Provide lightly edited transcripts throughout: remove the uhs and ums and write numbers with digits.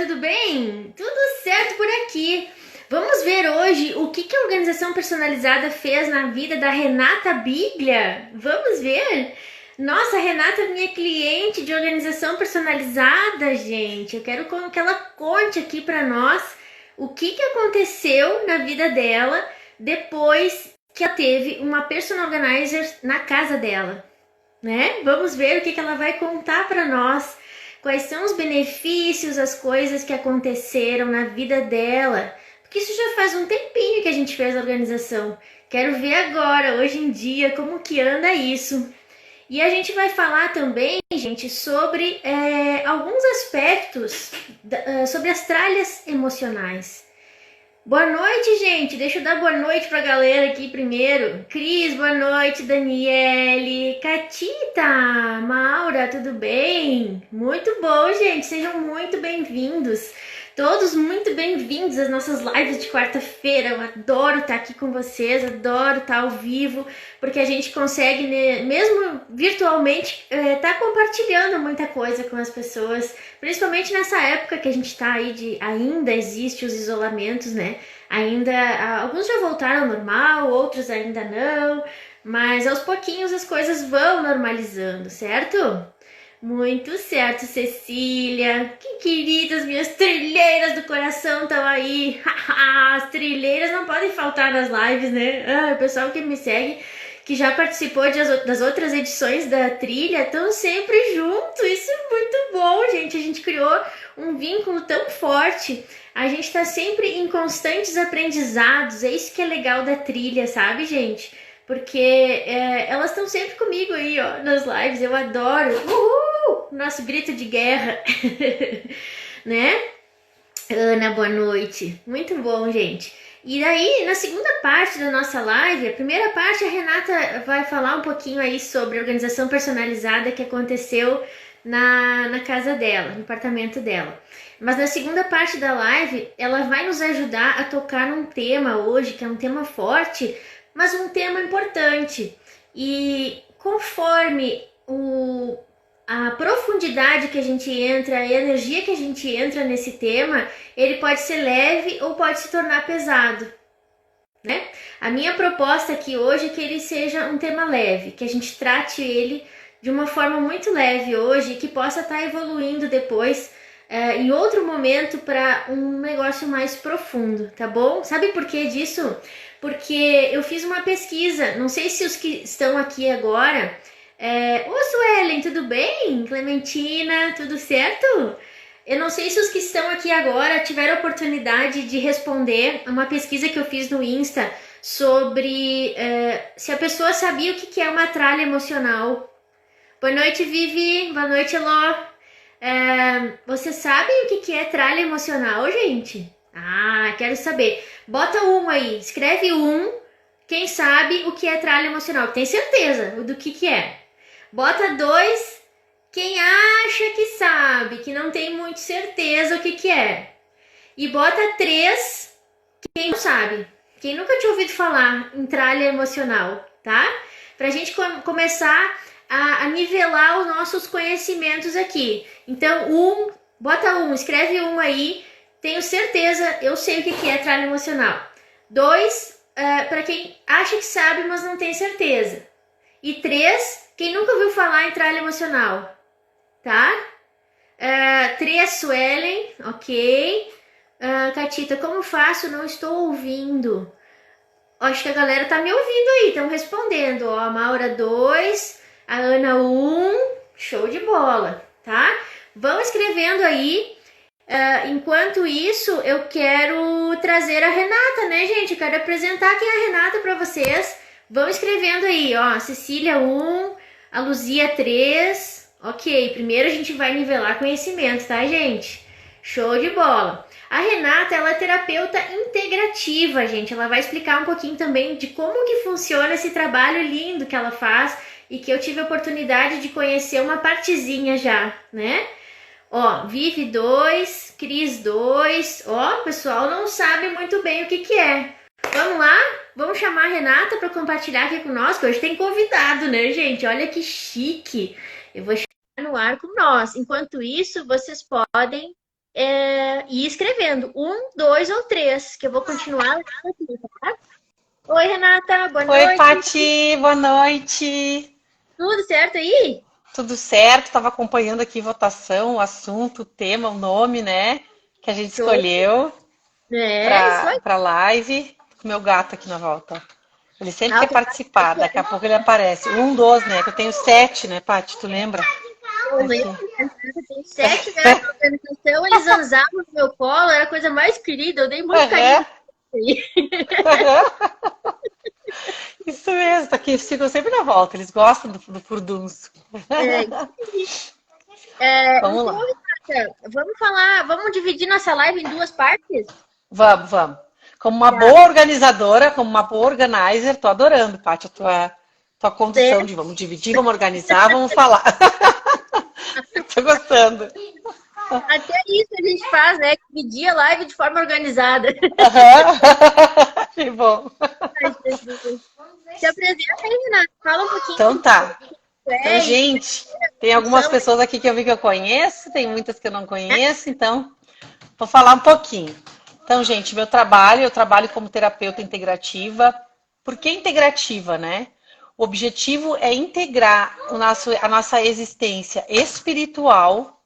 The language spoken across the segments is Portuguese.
tudo bem? Tudo certo por aqui. Vamos ver hoje o que a organização personalizada fez na vida da Renata Biglia. Vamos ver? Nossa, a Renata é minha cliente de organização personalizada, gente. Eu quero que ela conte aqui para nós o que aconteceu na vida dela depois que ela teve uma personal organizer na casa dela, né? Vamos ver o que ela vai contar para nós. Quais são os benefícios, as coisas que aconteceram na vida dela. Porque isso já faz um tempinho que a gente fez a organização. Quero ver agora, hoje em dia, como que anda isso. E a gente vai falar também, gente, sobre alguns aspectos sobre as tralhas emocionais. Boa noite, gente. Deixa eu dar boa noite pra galera aqui primeiro. Cris, boa noite. Daniele, Catita, Maura, tudo bem? Muito bom, gente. Sejam muito bem-vindos. Todos muito bem-vindos às nossas lives de quarta-feira. Eu adoro estar aqui com vocês, adoro estar ao vivo, porque a gente consegue, né, mesmo virtualmente, estar compartilhando muita coisa com as pessoas, principalmente nessa época que a gente está aí ainda existe os isolamentos, né? Ainda, alguns já voltaram ao normal, outros ainda não, mas aos pouquinhos as coisas vão normalizando, certo? Muito certo, Cecília. Que queridas, minhas trilheiras do coração estão aí. As trilheiras não podem faltar nas lives, né? O pessoal que me segue, que já participou das outras edições da trilha, estão sempre junto. Isso é muito bom, gente. A gente criou um vínculo tão forte. A gente está sempre em constantes aprendizados. É isso que é legal da trilha, sabe, gente? Porque elas estão sempre comigo aí, ó, nas lives. Eu adoro. Uhul! Nosso grito de guerra. Né? Ana, boa noite. Muito bom, gente. E daí, na segunda parte da nossa live, a primeira parte, a Renata vai falar um pouquinho aí sobre a organização personalizada que aconteceu na casa dela, no apartamento dela. Mas na segunda parte da live, ela vai nos ajudar a tocar num tema hoje, que é um tema forte, mas um tema importante. E conforme a profundidade que a gente entra, a energia que a gente entra nesse tema, ele pode ser leve ou pode se tornar pesado, né? A minha proposta aqui hoje é que ele seja um tema leve, que a gente trate ele de uma forma muito leve hoje, que possa estar evoluindo depois em outro momento para um negócio mais profundo, tá bom? Sabe por que disso? Porque eu fiz uma pesquisa, não sei se os que estão aqui agora... Ô Suelen, tudo bem? Clementina, tudo certo? Eu não sei se os que estão aqui agora tiveram a oportunidade de responder a uma pesquisa que eu fiz no Insta sobre se a pessoa sabia o que é uma tralha emocional. Boa noite, Vivi. Boa noite, Eló. Você sabe o que é tralha emocional, gente? Ah, quero saber. Bota um aí, escreve um. Quem sabe o que é tralha emocional? Tem certeza do que é. Bota 2, quem acha que sabe, que não tem muito certeza o que é. E bota 3, quem não sabe, quem nunca tinha ouvido falar em tralha emocional, tá? Pra gente começar a nivelar os nossos conhecimentos aqui. Então, bota 1, escreve 1 aí, tenho certeza, eu sei o que é tralha emocional. 2, para quem acha que sabe, mas não tem certeza. E 3, quem nunca ouviu falar em tralha emocional, tá? 3, Suelen, ok. Catita, como faço? Não estou ouvindo. Acho que a galera tá me ouvindo aí, estão respondendo. Ó, a Maura 2, a Ana 1, show de bola, tá? Vão escrevendo aí. Enquanto isso, eu quero trazer a Renata, né, gente? Eu quero apresentar quem é a Renata para vocês. Vão escrevendo aí, ó, Cecília 1, a Luzia 3, ok, primeiro a gente vai nivelar conhecimento, tá, gente? Show de bola. A Renata, ela é terapeuta integrativa, gente, ela vai explicar um pouquinho também de como que funciona esse trabalho lindo que ela faz e que eu tive a oportunidade de conhecer uma partezinha já, né? Ó, Vivi 2, Cris 2, ó, o pessoal não sabe muito bem o que é. Vamos lá? Vamos chamar a Renata para compartilhar aqui conosco. Hoje tem convidado, né, gente? Olha que chique. Eu vou chamar no ar com nós. Enquanto isso, vocês podem e escrevendo 1, 2 ou 3, que eu vou continuar aqui, tá? Oi, Renata, boa Oi, noite. Pati, boa noite. Tudo certo aí? Tudo certo? Estava acompanhando aqui votação, o assunto, o tema, o nome, né? Que a gente Show. escolheu É, isso aí. para live. Com meu gato aqui na volta. Ele sempre Ah, quer o teu gato participar, daqui a pouco ele aparece. Um dos, né? Que eu tenho 7, né, Pati? Tu lembra? eu lembro, Aqui. eu tenho 7 gatos na organização, eles anzavam no meu colo, era a coisa mais querida, eu dei muito carinho Aham, pra eles. aham. Isso mesmo, tá aqui, eles ficam sempre na volta, eles gostam do furdunço. É, Vamos então, lá. Renata, vamos falar, vamos dividir nossa live em 2 partes? Vamos, vamos. Como uma Tá. boa organizadora, como uma boa organizer, tô adorando, Paty, a tua É, condução de vamos dividir, vamos organizar, vamos falar. Tô gostando. até isso a gente faz, né? Dividir a live de forma organizada. Aham. Que bom. Ai, Jesus. Se apresenta aí, Renata. Fala um pouquinho Então tá. quem tu Então, é e gente, tem algumas função. pessoas aqui que eu vi que eu conheço, tem muitas que eu não conheço, então vou falar um pouquinho. Então, gente, eu trabalho como terapeuta integrativa. Por que integrativa, né? O objetivo é integrar a nossa existência espiritual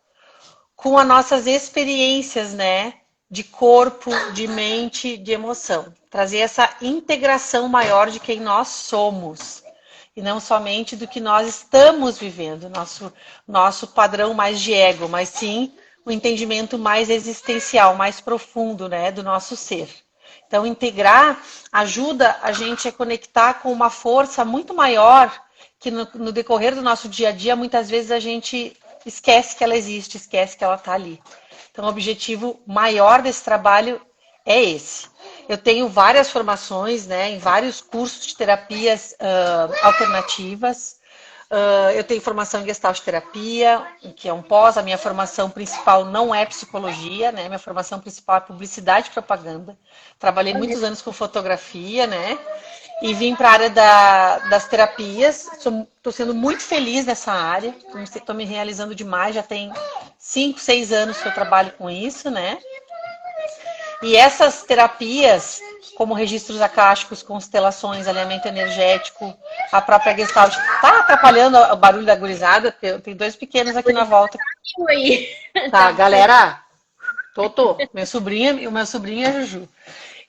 com as nossas experiências, né? De corpo, de mente, de emoção. Trazer essa integração maior de quem nós somos. E não somente do que nós estamos vivendo, nosso padrão mais de ego, mas sim o entendimento mais existencial, mais profundo, né, do nosso ser. Então, integrar ajuda a gente a conectar com uma força muito maior que no decorrer do nosso dia a dia, muitas vezes a gente esquece que ela existe, esquece que ela está ali. Então, o objetivo maior desse trabalho é esse. Eu tenho várias formações, né, em vários cursos de terapias alternativas. Eu tenho formação em Gestalt terapia, que é um pós. A minha formação principal não é psicologia, né? Minha formação principal é publicidade e propaganda. Trabalhei muitos anos com fotografia, né? E vim para a área das terapias. Estou sendo muito feliz nessa área. Estou me realizando demais. Já tem 5, 6 anos que eu trabalho com isso, né? E essas terapias, como registros acásticos, constelações, alinhamento energético, a própria Gestalt, está atrapalhando o barulho da gurizada, porque tem 2 pequenos aqui na volta. Aí. Tá, Tá, pode. galera? Minha sobrinha é Juju.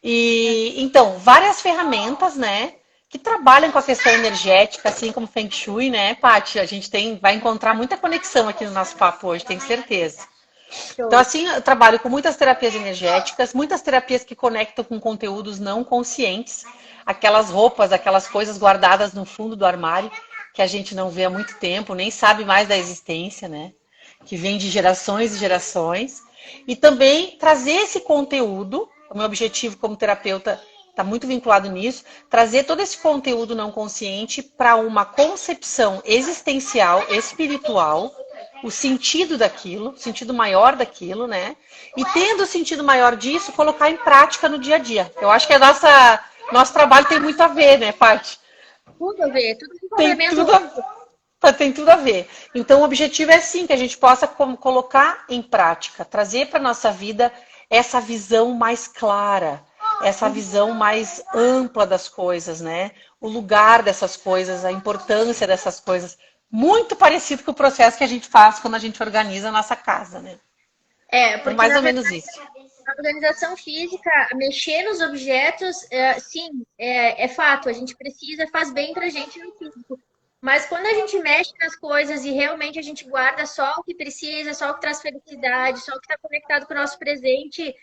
E então, várias ferramentas, né? Que trabalham com a questão energética, assim como Feng Shui, né, Paty? A gente vai encontrar muita conexão aqui no nosso papo hoje, tenho certeza. Então, Show. assim, eu trabalho com muitas terapias energéticas, muitas terapias que conectam com conteúdos não conscientes, aquelas roupas, aquelas coisas guardadas no fundo do armário, que a gente não vê há muito tempo, nem sabe mais da existência, né? Que vem de gerações e gerações. E também trazer esse conteúdo, o meu objetivo como terapeuta está muito vinculado nisso, trazer todo esse conteúdo não consciente para uma concepção existencial, espiritual, o sentido daquilo, o sentido maior daquilo, né? E tendo o sentido maior disso, colocar em prática no dia a dia. Eu acho que nosso trabalho tem muito a ver, né, Paty? Tudo a ver, tudo se Tem complementa o tudo outro. tem tudo a ver. Então, o objetivo é sim que a gente possa colocar em prática, trazer para a nossa vida essa visão mais clara, essa visão mais ampla das coisas, né? O lugar dessas coisas, a importância dessas coisas. Muito parecido com o processo que a gente faz quando a gente organiza a nossa casa, né? Então, Porque mais na ou menos verdade isso. a organização física, mexer nos objetos, sim, é fato, a gente precisa, faz bem pra gente no físico. Mas quando a gente mexe nas coisas e realmente a gente guarda só o que precisa, só o que traz felicidade, só o que está conectado com o nosso presente,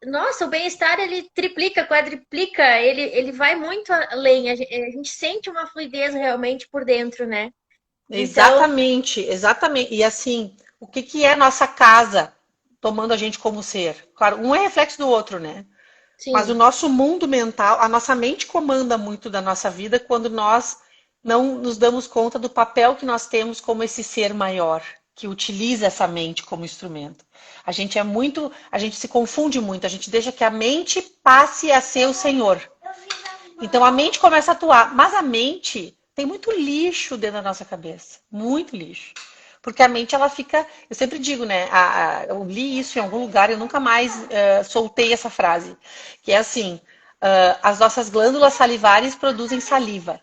nossa, o bem-estar ele triplica, quadriplica, ele vai muito além. A gente sente uma fluidez realmente por dentro, né? Então, Exatamente, exatamente. E assim, o que que é nossa casa tomando a gente como ser? Claro, um é reflexo do outro, né? Mas o sim. nosso mundo mental, a nossa mente comanda muito da nossa vida quando nós não nos damos conta do papel que nós temos como esse ser maior, que utiliza essa mente como instrumento. A gente se confunde muito, a gente deixa que a mente passe a ser o senhor. Então a mente começa a atuar, mas a mente tem muito lixo dentro da nossa cabeça, muito lixo. Porque a mente, ela fica, eu sempre digo, né, eu li isso em algum lugar, eu nunca mais soltei essa frase, que é assim, as nossas glândulas salivares produzem saliva,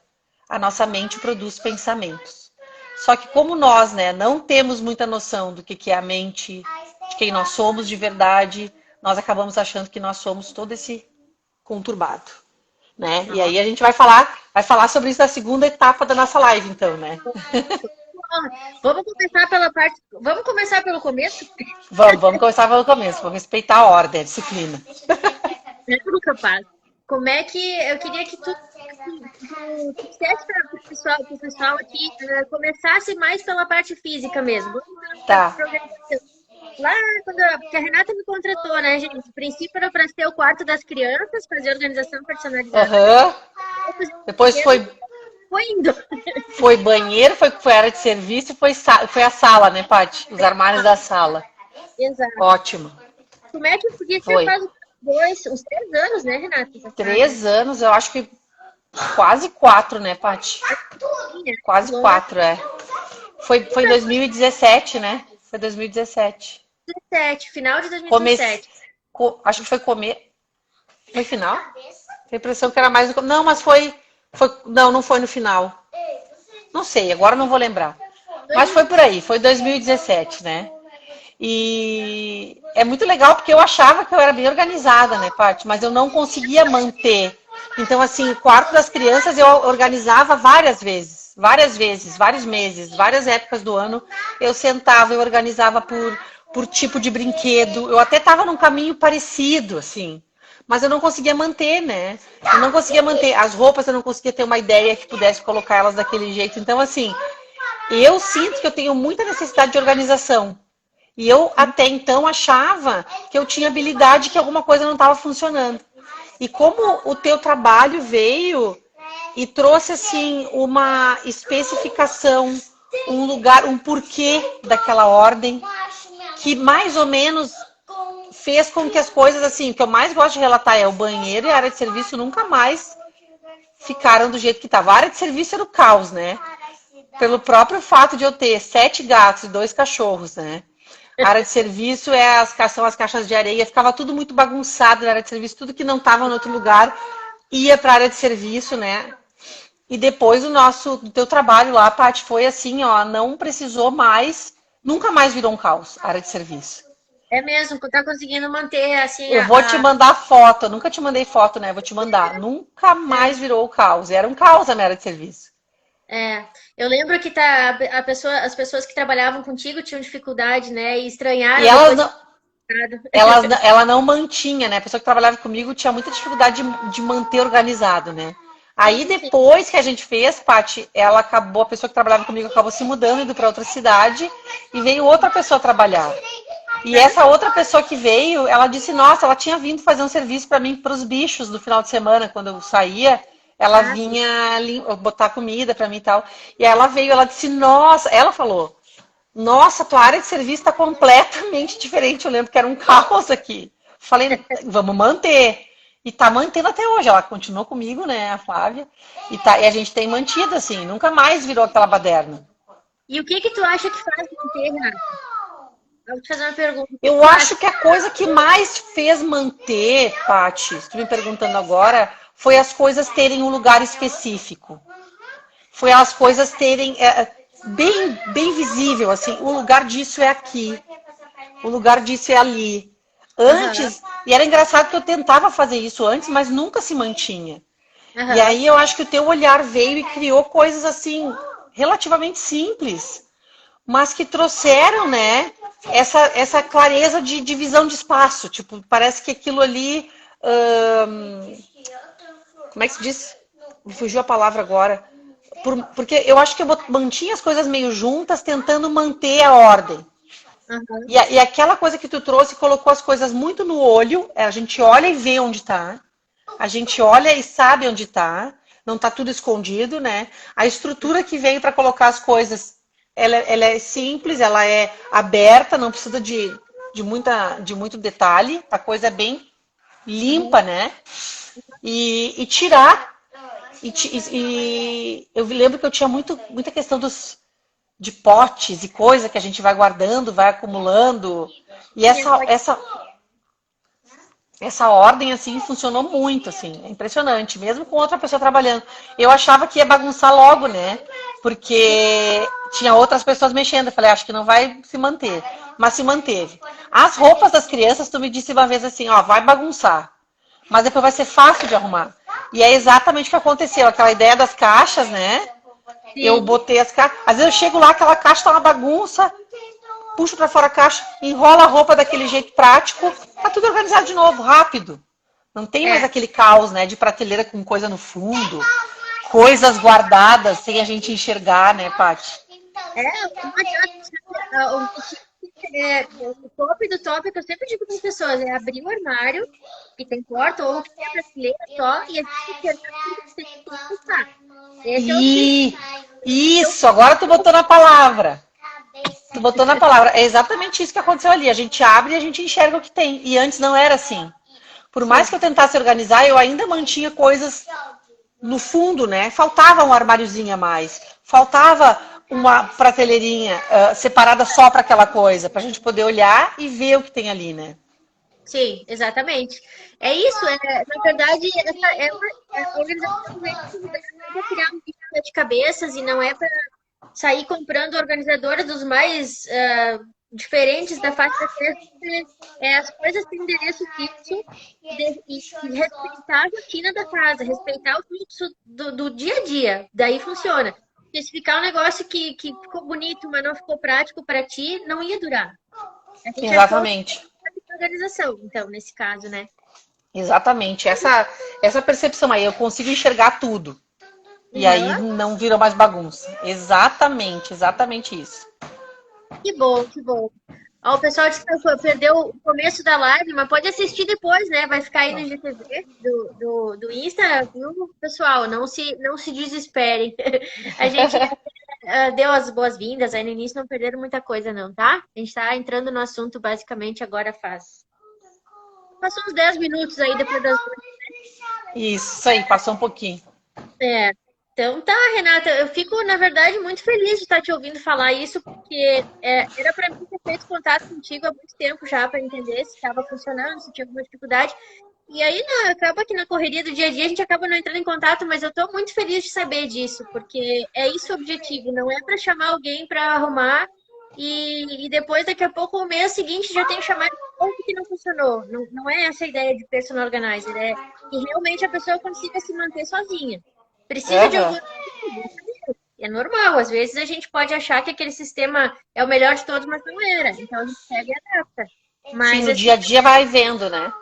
a nossa mente produz pensamentos. Só que como nós, né, não temos muita noção do que é a mente, de quem nós somos de verdade, nós acabamos achando que nós somos todo esse conturbado, né? E aí a gente vai falar sobre isso na segunda etapa da nossa live, então, né? Vamos começar pelo começo? Vamos começar pelo começo, vamos respeitar a ordem, a disciplina. É tudo capaz. Como é que eu queria que tu dissesse para o pessoal aqui começasse mais pela parte física mesmo. Vamos pela Tá. parte organização. Lá, porque a Renata me contratou, né, gente? O princípio era para ser o quarto das crianças, fazer organização personalizada. Aham. Depois Foi indo. foi banheiro, foi área de serviço e foi a sala, né, Paty? Os armários da sala. Exato. Ótimo. Como é que porque você Foi. faz uns 3 anos, né, Renata? Já faz, 3 anos, eu acho que quase 4, né, Paty? né? Quase 4, é. Foi em 2017, né? Foi 2017. 2017, final de Comece... 2017. Acho que foi comer. Foi final? Tem a impressão que era mais no... Não, mas Não, não foi no final. Não sei, agora não vou lembrar. Mas foi por aí, foi 2017, né? E é muito legal porque eu achava que eu era bem organizada, né, Paty? Mas eu não conseguia manter. Então, assim, o quarto das crianças eu organizava várias vezes, vários meses, várias épocas do ano. Eu sentava, eu organizava por tipo de brinquedo. Eu até estava num caminho parecido, assim. Mas eu não conseguia manter, né? Eu não conseguia manter. As roupas eu não conseguia ter uma ideia que pudesse colocar elas daquele jeito. Então, assim, eu sinto que eu tenho muita necessidade de organização. E eu até então achava que eu tinha habilidade, que alguma coisa não estava funcionando. E como o teu trabalho veio e trouxe assim uma especificação, um lugar, um porquê daquela ordem, que mais ou menos fez com que as coisas assim, o que eu mais gosto de relatar é o banheiro e a área de serviço nunca mais ficaram do jeito que estava. A área de serviço era o caos, né? Pelo próprio fato de eu ter 7 gatos e 2 cachorros, né? A área de serviço são as caixas de areia, ficava tudo muito bagunçado na área de serviço, tudo que não estava em outro lugar ia para a área de serviço, né? E depois do teu trabalho lá, Paty, foi assim, ó, não precisou mais, nunca mais virou um caos a área de serviço. É mesmo, tá conseguindo manter assim Eu vou te mandar foto, eu nunca te mandei foto, né? Vou te mandar. Nunca mais virou o caos. Era um caos a minha área de serviço. Eu lembro que as pessoas que trabalhavam contigo tinham dificuldade, né? E E estranharam elas depois de não, ela não mantinha, né? A pessoa que trabalhava comigo tinha muita dificuldade de manter organizado, né? Aí Sim. depois que a gente fez, Paty, a pessoa que trabalhava comigo acabou se mudando, indo para outra cidade e veio outra pessoa trabalhar. E essa outra pessoa que veio, ela disse, nossa, ela tinha vindo fazer um serviço para mim, para os bichos no final de semana, quando eu saía, ela vinha botar comida para mim e tal. E aí ela veio, ela disse, nossa, ela falou, nossa, tua área de serviço está completamente diferente. Eu lembro que era um caos aqui. Falei, vamos manter. E tá mantendo até hoje. Ela continuou comigo, né, a Flávia. E a gente tem mantido, assim, nunca mais virou aquela baderna. E o que tu acha que faz manter, Renata? Eu vou te fazer uma pergunta. Eu acho que a coisa que mais fez manter, Paty, se tu me perguntando agora, foi as coisas terem um lugar específico. Foi as coisas terem bem visível, assim, o lugar disso é aqui, o lugar disso é ali. Antes, e era engraçado que eu tentava fazer isso antes, mas nunca se mantinha. E aí eu acho que o teu olhar veio e criou coisas assim, relativamente simples, mas que trouxeram, né, essa clareza de divisão de espaço. Tipo, parece que aquilo ali. Como é que se diz? Me fugiu a palavra agora. Porque eu acho que eu mantinha as coisas meio juntas, tentando manter a ordem. E aquela coisa que tu trouxe colocou as coisas muito no olho. A gente olha e vê onde tá. A gente olha e sabe onde tá. Não tá tudo escondido, né? A estrutura que veio para colocar as coisas, ela é simples, ela é aberta, não precisa de muito detalhe. A coisa é bem limpa, né? E tirar. E eu lembro que eu tinha muita questão de potes e coisa que a gente vai guardando, vai acumulando. E essa ordem, assim, funcionou muito, assim, é impressionante, mesmo com outra pessoa trabalhando. Eu achava que ia bagunçar logo, né? Porque tinha outras pessoas mexendo. Eu falei, acho que não vai se manter. Mas se manteve. As roupas das crianças, tu me disse uma vez assim, ó, vai bagunçar. Mas depois vai ser fácil de arrumar. E é exatamente o que aconteceu. Aquela ideia das caixas, né? Eu Sim. botei as caixas. Às vezes eu chego lá, aquela caixa tá uma bagunça, puxo pra fora a caixa, enrola a roupa daquele jeito prático, tá tudo organizado de novo, rápido. Não tem mais É. aquele caos, né, de prateleira com coisa no fundo, coisas guardadas sem a gente enxergar, né, Paty? É, não adianta. O top do top é que eu sempre digo para as pessoas, é abrir o armário, que tem porta, ou que tem a prateleira só, e a gente terminar tudo que tem que colocar. Esse é o objetivo. E isso, agora tu botou na palavra. Tu botou na palavra. É exatamente isso que aconteceu ali. A gente abre e a gente enxerga o que tem. E antes não era assim. Por mais que eu tentasse organizar, eu ainda mantinha coisas no fundo, né? Faltava um armáriozinho a mais. Faltava uma prateleirinha separada só para aquela coisa, para a gente poder olhar e ver o que tem ali, né? Sim, exatamente. É isso, na verdade, a organização do mês é para criar um bicho de cabeças e não é para sair comprando organizadora dos mais diferentes da face da terra. As coisas têm endereço fixo e respeitar a rotina da casa, respeitar o fluxo do dia a dia. Daí funciona. Porque se ficar um negócio que ficou bonito, mas não ficou prático para ti, não ia durar. A gente achou Exatamente. organização, então, nesse caso, né? Exatamente. Essa percepção aí, eu consigo enxergar tudo. E aí Uhum. não virou mais bagunça. Exatamente, exatamente isso. Que bom, que bom. Ó, o pessoal disse que perdeu o começo da live, mas pode assistir depois, né? Vai ficar aí no IGTV do Insta, viu, pessoal? Não se desesperem. A gente deu as boas-vindas aí no início, não perderam muita coisa, não, tá? A gente tá entrando no assunto basicamente agora faz. Passou uns 10 minutos aí depois das. Isso aí, passou um pouquinho. É. Então tá, Renata, eu fico, na verdade, muito feliz de estar te ouvindo falar isso, porque era para mim ter feito contato contigo há muito tempo já para entender se estava funcionando, se tinha alguma dificuldade. E aí, não, acaba que na correria do dia a dia a gente acaba não entrando em contato, mas eu estou muito feliz de saber disso, porque é isso o objetivo, não é para chamar alguém para arrumar e depois, daqui a pouco, o mês seguinte já tem que chamar de novo que não funcionou. Não, não é essa a ideia de personal organizer, é que realmente a pessoa consiga se manter sozinha. Precisa de Aham. alguma ajuda. É normal, às vezes a gente pode achar que aquele sistema é o melhor de todos, mas não era. Então a gente pega e adapta. Sim, Mas no assim, dia a dia vai vendo, né?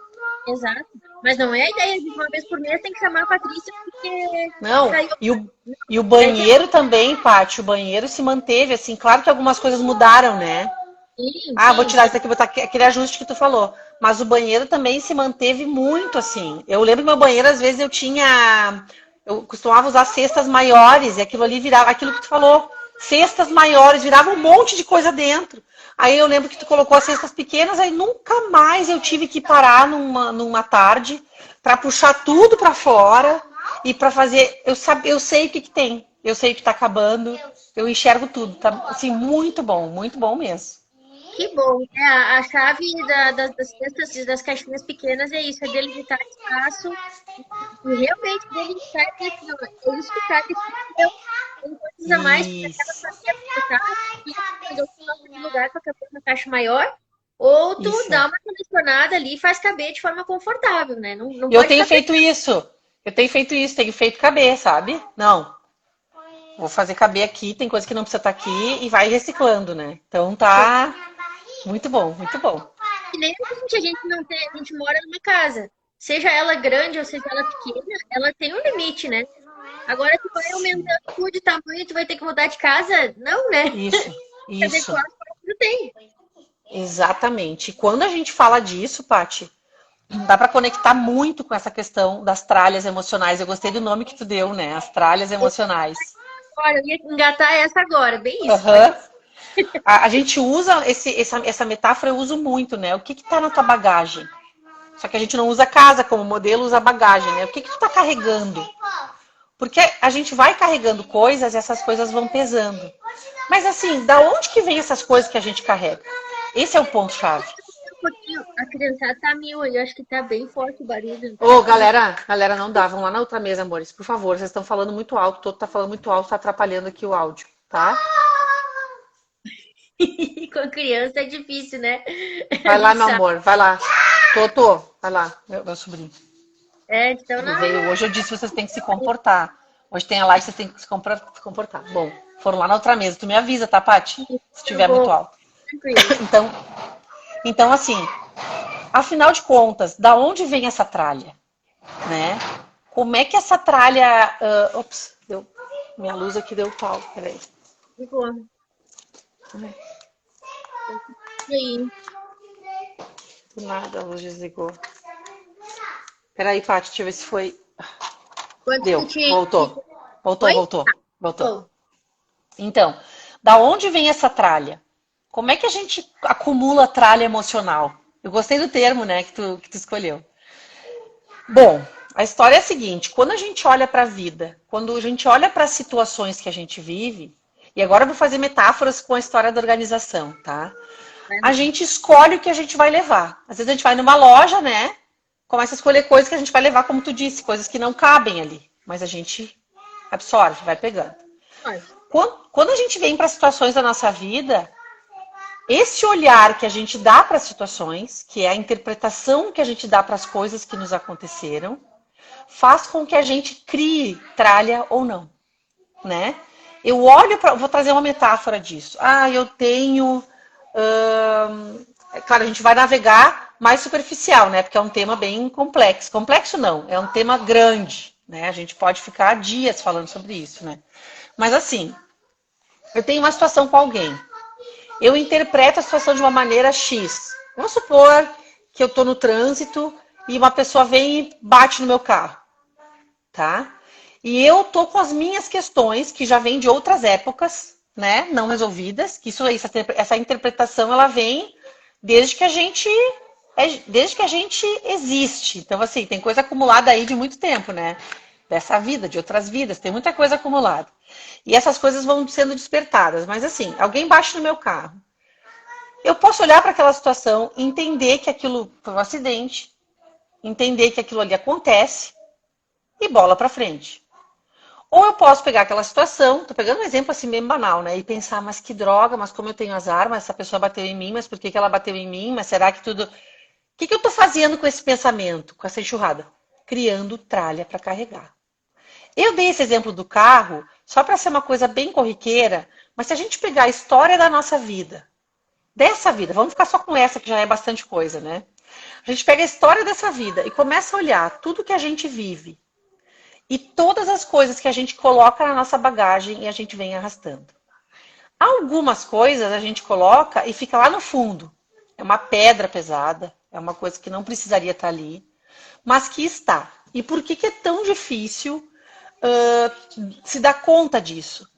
exato. Mas não é a ideia de uma vez por mês tem que chamar a Patrícia porque Não, caiu. e o Daí tem... banheiro também, Paty, o banheiro se manteve, assim, claro que algumas coisas mudaram, né? Sim, Ah, vou sim, tirar sim. isso aqui, botar aquele ajuste que tu falou. Mas o banheiro também se manteve muito, assim. Eu lembro que meu banheiro, às vezes, eu costumava usar cestas maiores, e aquilo ali virava aquilo que tu falou. Cestas maiores, virava um monte de coisa dentro. Aí eu lembro que tu colocou as cestas pequenas, aí nunca mais eu tive que parar numa tarde para puxar tudo para fora e para fazer. Eu sei o que tem, eu sei o que tá acabando, eu enxergo tudo. Tá assim, muito bom mesmo. Que bom. A chave das cestas e das caixinhas pequenas é isso, é delimitar espaço e realmente delimitar isso, não, é escutar que tem coisas a mais que aquela Isso, fazia colocar e fazer um pouco de lugar para caber uma caixa maior, ou tu isso. dá uma selecionada ali e faz caber de forma confortável, né? Não, não E eu pode tenho caber. feito isso. Tenho feito caber, sabe? Não, vou fazer caber aqui, tem coisa que não precisa estar aqui e vai reciclando, né? Então tá muito bom, muito bom. Que nem a gente não tem, a gente mora numa casa, seja ela grande ou seja ela pequena, ela tem um limite, né? Agora tu vai Sim. aumentando de tamanho, tu vai ter que mudar de casa? Não, né? Isso, Se isso. adequar ao que tu tem. Exatamente. E quando a gente fala disso, Paty, dá para conectar muito com essa questão das tralhas emocionais. Eu gostei do nome que tu deu, né? As tralhas emocionais. Olha, eu ia engatar essa agora, bem isso. Pode... Aham. A gente usa essa metáfora, eu uso muito, né? O que que tá na tua bagagem? Só que a gente não usa casa como modelo, usa bagagem, né? O que que tu tá carregando? Porque a gente vai carregando coisas e essas coisas vão pesando. Mas assim, da onde que vem essas coisas que a gente carrega? Esse é o ponto-chave. Um pouquinho, a criançada tá mil aí, acho que tá bem forte o barulho. Ô, galera, não dá. Vamos lá na outra mesa, amores. Por favor, vocês estão falando muito alto. Todo tá falando muito alto, tá atrapalhando aqui o áudio, tá? Com a criança é difícil, né? Vai lá, Não meu sabe. amor, vai lá. Tô. Vai lá, meu sobrinho. É, então Ele não, veio hoje, eu disse que vocês têm que se comportar. Hoje tem a live, vocês têm que se comportar. Bom, foram lá na outra mesa. Tu me avisa, tá, Paty? Se eu estiver muito vou alto. tranquilo. Então, assim, afinal de contas, da onde vem essa tralha, né? Como é que essa tralha... ops, minha luz aqui deu pau, peraí. De boa. E aí? Do nada a luz desligou. Peraí, Paty, deixa eu ver se foi... Quanto Deu, que te... voltou. Oi? Voltou. Bom, Então, da onde vem essa tralha? Como é que a gente acumula tralha emocional? Eu gostei do termo, né, que tu escolheu. Bom, a história é a seguinte, quando a gente olha para a vida, quando a gente olha para as situações que a gente vive, e agora eu vou fazer metáforas com a história da organização, tá? A gente escolhe o que a gente vai levar. Às vezes a gente vai numa loja, né? Começa a escolher coisas que a gente vai levar, como tu disse, coisas que não cabem ali, mas a gente absorve, vai pegando. Quando a gente vem para situações da nossa vida, esse olhar que a gente dá para as situações, que é a interpretação que a gente dá para as coisas que nos aconteceram, faz com que a gente crie tralha ou não, né? Eu olho para... Vou trazer uma metáfora disso. Eu tenho... claro, a gente vai navegar mais superficial, né? Porque é um tema bem complexo. Complexo não, é um tema grande, né? A gente pode ficar dias falando sobre isso, né? Mas assim, eu tenho uma situação com alguém. Eu interpreto a situação de uma maneira X. Vamos supor que eu estou no trânsito e uma pessoa vem e bate no meu carro, tá? E eu tô com as minhas questões, que já vêm de outras épocas, né? Não resolvidas, que essa interpretação, ela vem desde que a gente existe. Então, assim, tem coisa acumulada aí de muito tempo, né? Dessa vida, de outras vidas, tem muita coisa acumulada. E essas coisas vão sendo despertadas. Mas, assim, alguém bate no meu carro. Eu posso olhar para aquela situação, entender que aquilo foi um acidente, entender que aquilo ali acontece e bola para frente. Ou eu posso pegar aquela situação, tô pegando um exemplo assim bem banal, né? E pensar, mas que droga, mas como eu tenho azar, mas essa pessoa bateu em mim, mas por que ela bateu em mim? Mas será que tudo... O que eu tô fazendo com esse pensamento, com essa enxurrada? Criando tralha para carregar. Eu dei esse exemplo do carro só para ser uma coisa bem corriqueira, mas se a gente pegar a história da nossa vida, dessa vida, vamos ficar só com essa que já é bastante coisa, né? A gente pega a história dessa vida e começa a olhar tudo que a gente vive e todas as coisas que a gente coloca na nossa bagagem e a gente vem arrastando. Algumas coisas a gente coloca e fica lá no fundo. É uma pedra pesada, é uma coisa que não precisaria estar ali, mas que está. E por que é tão difícil se dar conta disso?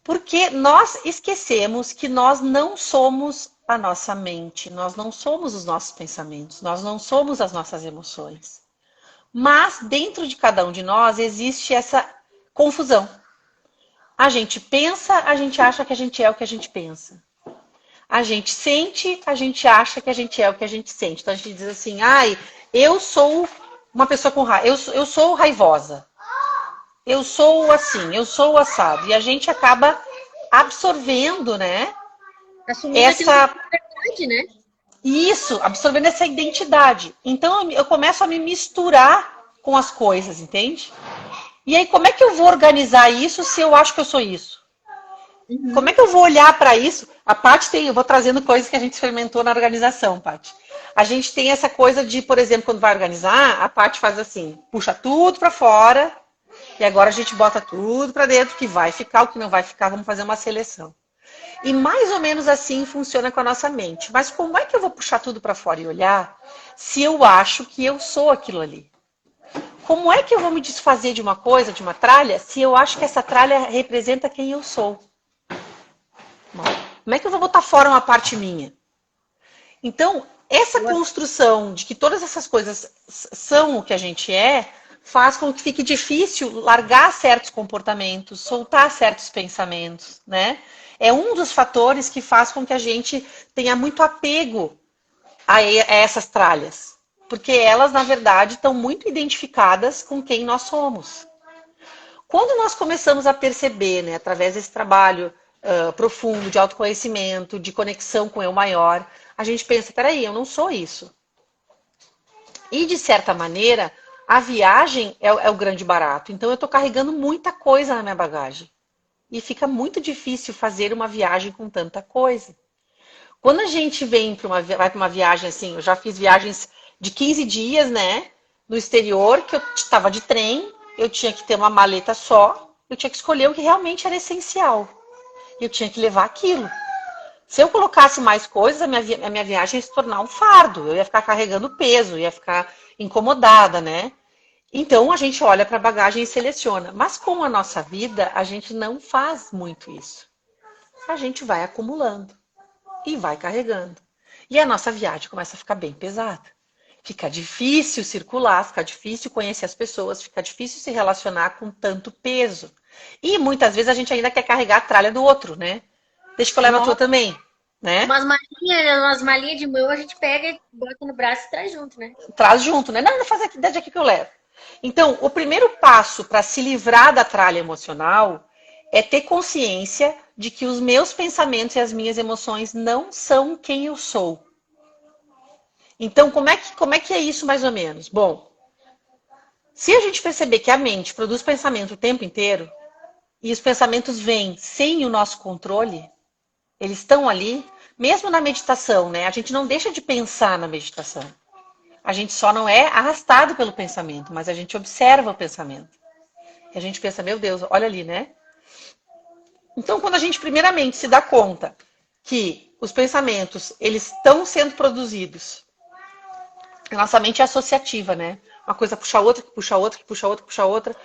Porque nós esquecemos que nós não somos a nossa mente, nós não somos os nossos pensamentos, nós não somos as nossas emoções. Mas dentro de cada um de nós existe essa confusão. A gente pensa, a gente acha que a gente é o que a gente pensa. A gente sente, a gente acha que a gente é o que a gente sente. Então a gente diz assim, eu sou uma pessoa com raiva, eu sou raivosa. Eu sou assim, eu sou assado. E a gente acaba absorvendo, né? Assumindo aquilo que é verdade, né? Isso, absorvendo essa identidade. Então eu começo a me misturar com as coisas, entende? E aí como é que eu vou organizar isso se eu acho que eu sou isso? Uhum. Como é que eu vou olhar para isso? A Paty eu vou trazendo coisas que a gente experimentou na organização, Paty. A gente tem essa coisa de, por exemplo, quando vai organizar, a Paty faz assim, puxa tudo para fora, e agora a gente bota tudo para dentro, o que vai ficar, o que não vai ficar, vamos fazer uma seleção. E mais ou menos assim funciona com a nossa mente. Mas como é que eu vou puxar tudo para fora e olhar se eu acho que eu sou aquilo ali? Como é que eu vou me desfazer de uma coisa, de uma tralha, se eu acho que essa tralha representa quem eu sou? Como é que eu vou botar fora uma parte minha? Então, essa construção de que todas essas coisas são o que a gente é, faz com que fique difícil largar certos comportamentos, soltar certos pensamentos, né? é um dos fatores que faz com que a gente tenha muito apego a essas tralhas. Porque elas, na verdade, estão muito identificadas com quem nós somos. Quando nós começamos a perceber, né, através desse trabalho profundo de autoconhecimento, de conexão com o eu maior, a gente pensa, peraí, eu não sou isso. E, de certa maneira, a viagem é o grande barato. Então, eu estou carregando muita coisa na minha bagagem. E fica muito difícil fazer uma viagem com tanta coisa. Quando a gente vai para uma viagem assim, eu já fiz viagens de 15 dias, né? No exterior, que eu estava de trem, eu tinha que ter uma maleta só, eu tinha que escolher o que realmente era essencial. Eu tinha que levar aquilo. Se eu colocasse mais coisas, a minha viagem ia se tornar um fardo. Eu ia ficar carregando peso, ia ficar incomodada, né? Então, a gente olha para a bagagem e seleciona. Mas com a nossa vida, a gente não faz muito isso. A gente vai acumulando e vai carregando. E a nossa viagem começa a ficar bem pesada. Fica difícil circular, fica difícil conhecer as pessoas, fica difícil se relacionar com tanto peso. E muitas vezes a gente ainda quer carregar a tralha do outro, né? Deixa que eu levo a tua também, né? Umas malinhas de mão a gente pega, bota no braço e traz junto, né? Traz junto, né? Não, faz aqui, desde aqui que eu levo. Então, o primeiro passo para se livrar da tralha emocional é ter consciência de que os meus pensamentos e as minhas emoções não são quem eu sou. Então, como é que é isso mais ou menos? Bom, se a gente perceber que a mente produz pensamento o tempo inteiro, e os pensamentos vêm sem o nosso controle, eles estão ali, mesmo na meditação, né? A gente não deixa de pensar na meditação. A gente só não é arrastado pelo pensamento, mas a gente observa o pensamento. E a gente pensa, meu Deus, olha ali, né? Então, quando a gente primeiramente se dá conta que os pensamentos, eles estão sendo produzidos, a nossa mente é associativa, né? Uma coisa puxa a outra, que puxa a outra, que puxa a outra, que puxa a outra.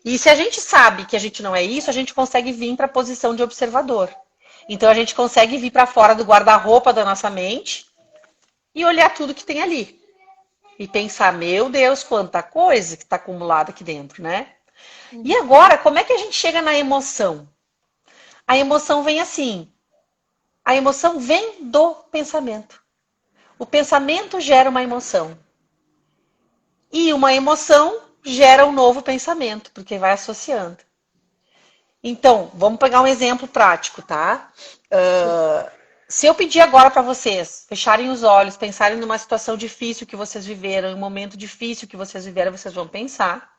E se a gente sabe que a gente não é isso, a gente consegue vir para a posição de observador. Então, a gente consegue vir para fora do guarda-roupa da nossa mente e olhar tudo que tem ali. E pensar, meu Deus, quanta coisa que está acumulada aqui dentro, né? E agora, como é que a gente chega na emoção? A emoção vem assim. A emoção vem do pensamento. O pensamento gera uma emoção. E uma emoção gera um novo pensamento, porque vai associando. Então, vamos pegar um exemplo prático, tá? Se eu pedir agora para vocês fecharem os olhos, pensarem numa situação difícil que vocês viveram, em um momento difícil que vocês viveram, vocês vão pensar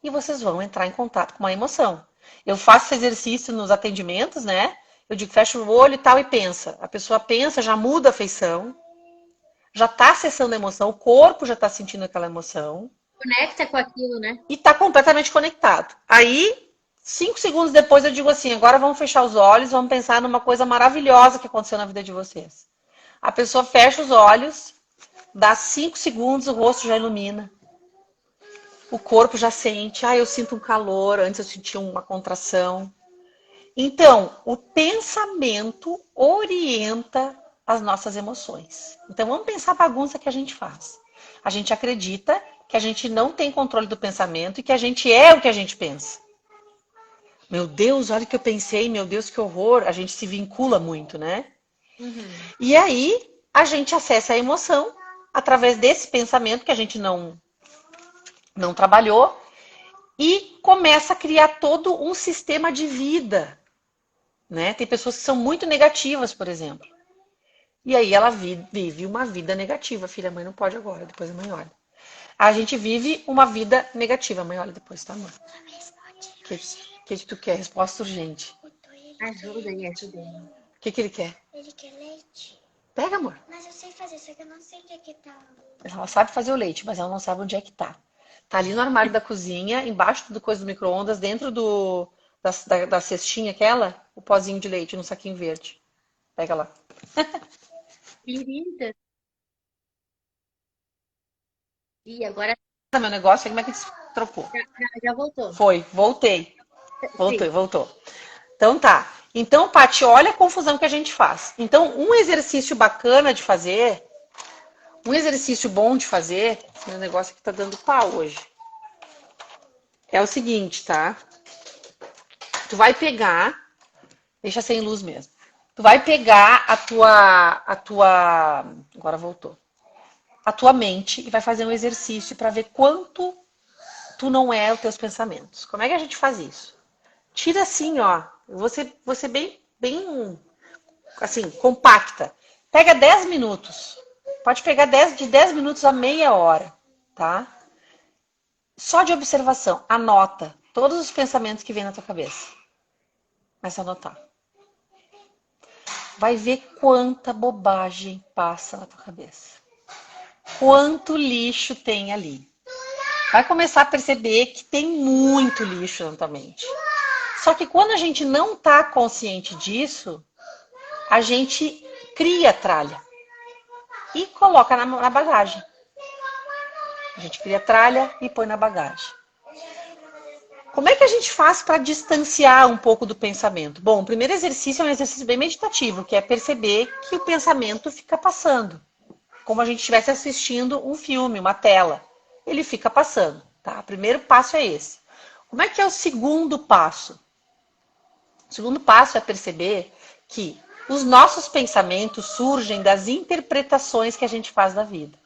e vocês vão entrar em contato com uma emoção. Eu faço esse exercício nos atendimentos, né? Eu digo, fecha o olho e tal e pensa. A pessoa pensa, já muda a feição, já está acessando a emoção, o corpo já está sentindo aquela emoção. Conecta com aquilo, né? E está completamente conectado. Aí, 5 segundos depois, eu digo assim, agora vamos fechar os olhos, vamos pensar numa coisa maravilhosa que aconteceu na vida de vocês. A pessoa fecha os olhos, dá 5 segundos, o rosto já ilumina. O corpo já sente, eu sinto um calor, antes eu sentia uma contração. Então, o pensamento orienta as nossas emoções. Então, vamos pensar a bagunça que a gente faz. A gente acredita que a gente não tem controle do pensamento e que a gente é o que a gente pensa. Meu Deus, olha o que eu pensei, meu Deus, que horror. A gente se vincula muito, né? E aí, a gente acessa a emoção através desse pensamento que a gente não trabalhou e começa a criar todo um sistema de vida, né? Tem pessoas que são muito negativas, por exemplo. E aí ela vive uma vida negativa. Filha, a mãe não pode agora, depois a mãe olha. A gente vive uma vida negativa. A mãe olha depois, tá, mãe? O que tu quer? Resposta urgente. Ajuda aí, ajuda aí. O que ele quer? Ele quer leite. Pega, amor. Mas eu sei fazer, só que eu não sei onde é que tá. Ela sabe fazer o leite, mas ela não sabe onde é que tá. Tá ali no armário da cozinha, embaixo do coisa do micro-ondas, dentro da cestinha aquela, o pozinho de leite no saquinho verde. Pega lá. Querida. E agora Meu negócio, como é que trocou? já voltou. Foi, voltei. Voltou. Então tá. Então, Paty, olha a confusão que a gente faz. Então, um exercício bacana de fazer, um exercício bom de fazer, meu negócio aqui tá dando pau hoje. É o seguinte, tá? Tu vai pegar, deixa sem luz mesmo. Tu vai pegar agora voltou, a tua mente e vai fazer um exercício para ver quanto tu não é os teus pensamentos. Como é que a gente faz isso? Tira assim, ó, você bem, assim, compacta. Pega 10 minutos. Pode pegar de 10 minutos a meia hora, tá? Só de observação. Anota todos os pensamentos que vêm na tua cabeça. Começa a anotar. Vai ver quanta bobagem passa na tua cabeça. Quanto lixo tem ali. Vai começar a perceber que tem muito lixo na tua mente. Só que quando a gente não está consciente disso, a gente cria tralha e coloca na bagagem. A gente cria tralha e põe na bagagem. Como é que a gente faz para distanciar um pouco do pensamento? Bom, o primeiro exercício é um exercício bem meditativo, que é perceber que o pensamento fica passando. Como a gente estivesse assistindo um filme, uma tela. Ele fica passando, tá? O primeiro passo é esse. Como é que é o segundo passo? O segundo passo é perceber que os nossos pensamentos surgem das interpretações que a gente faz da vida.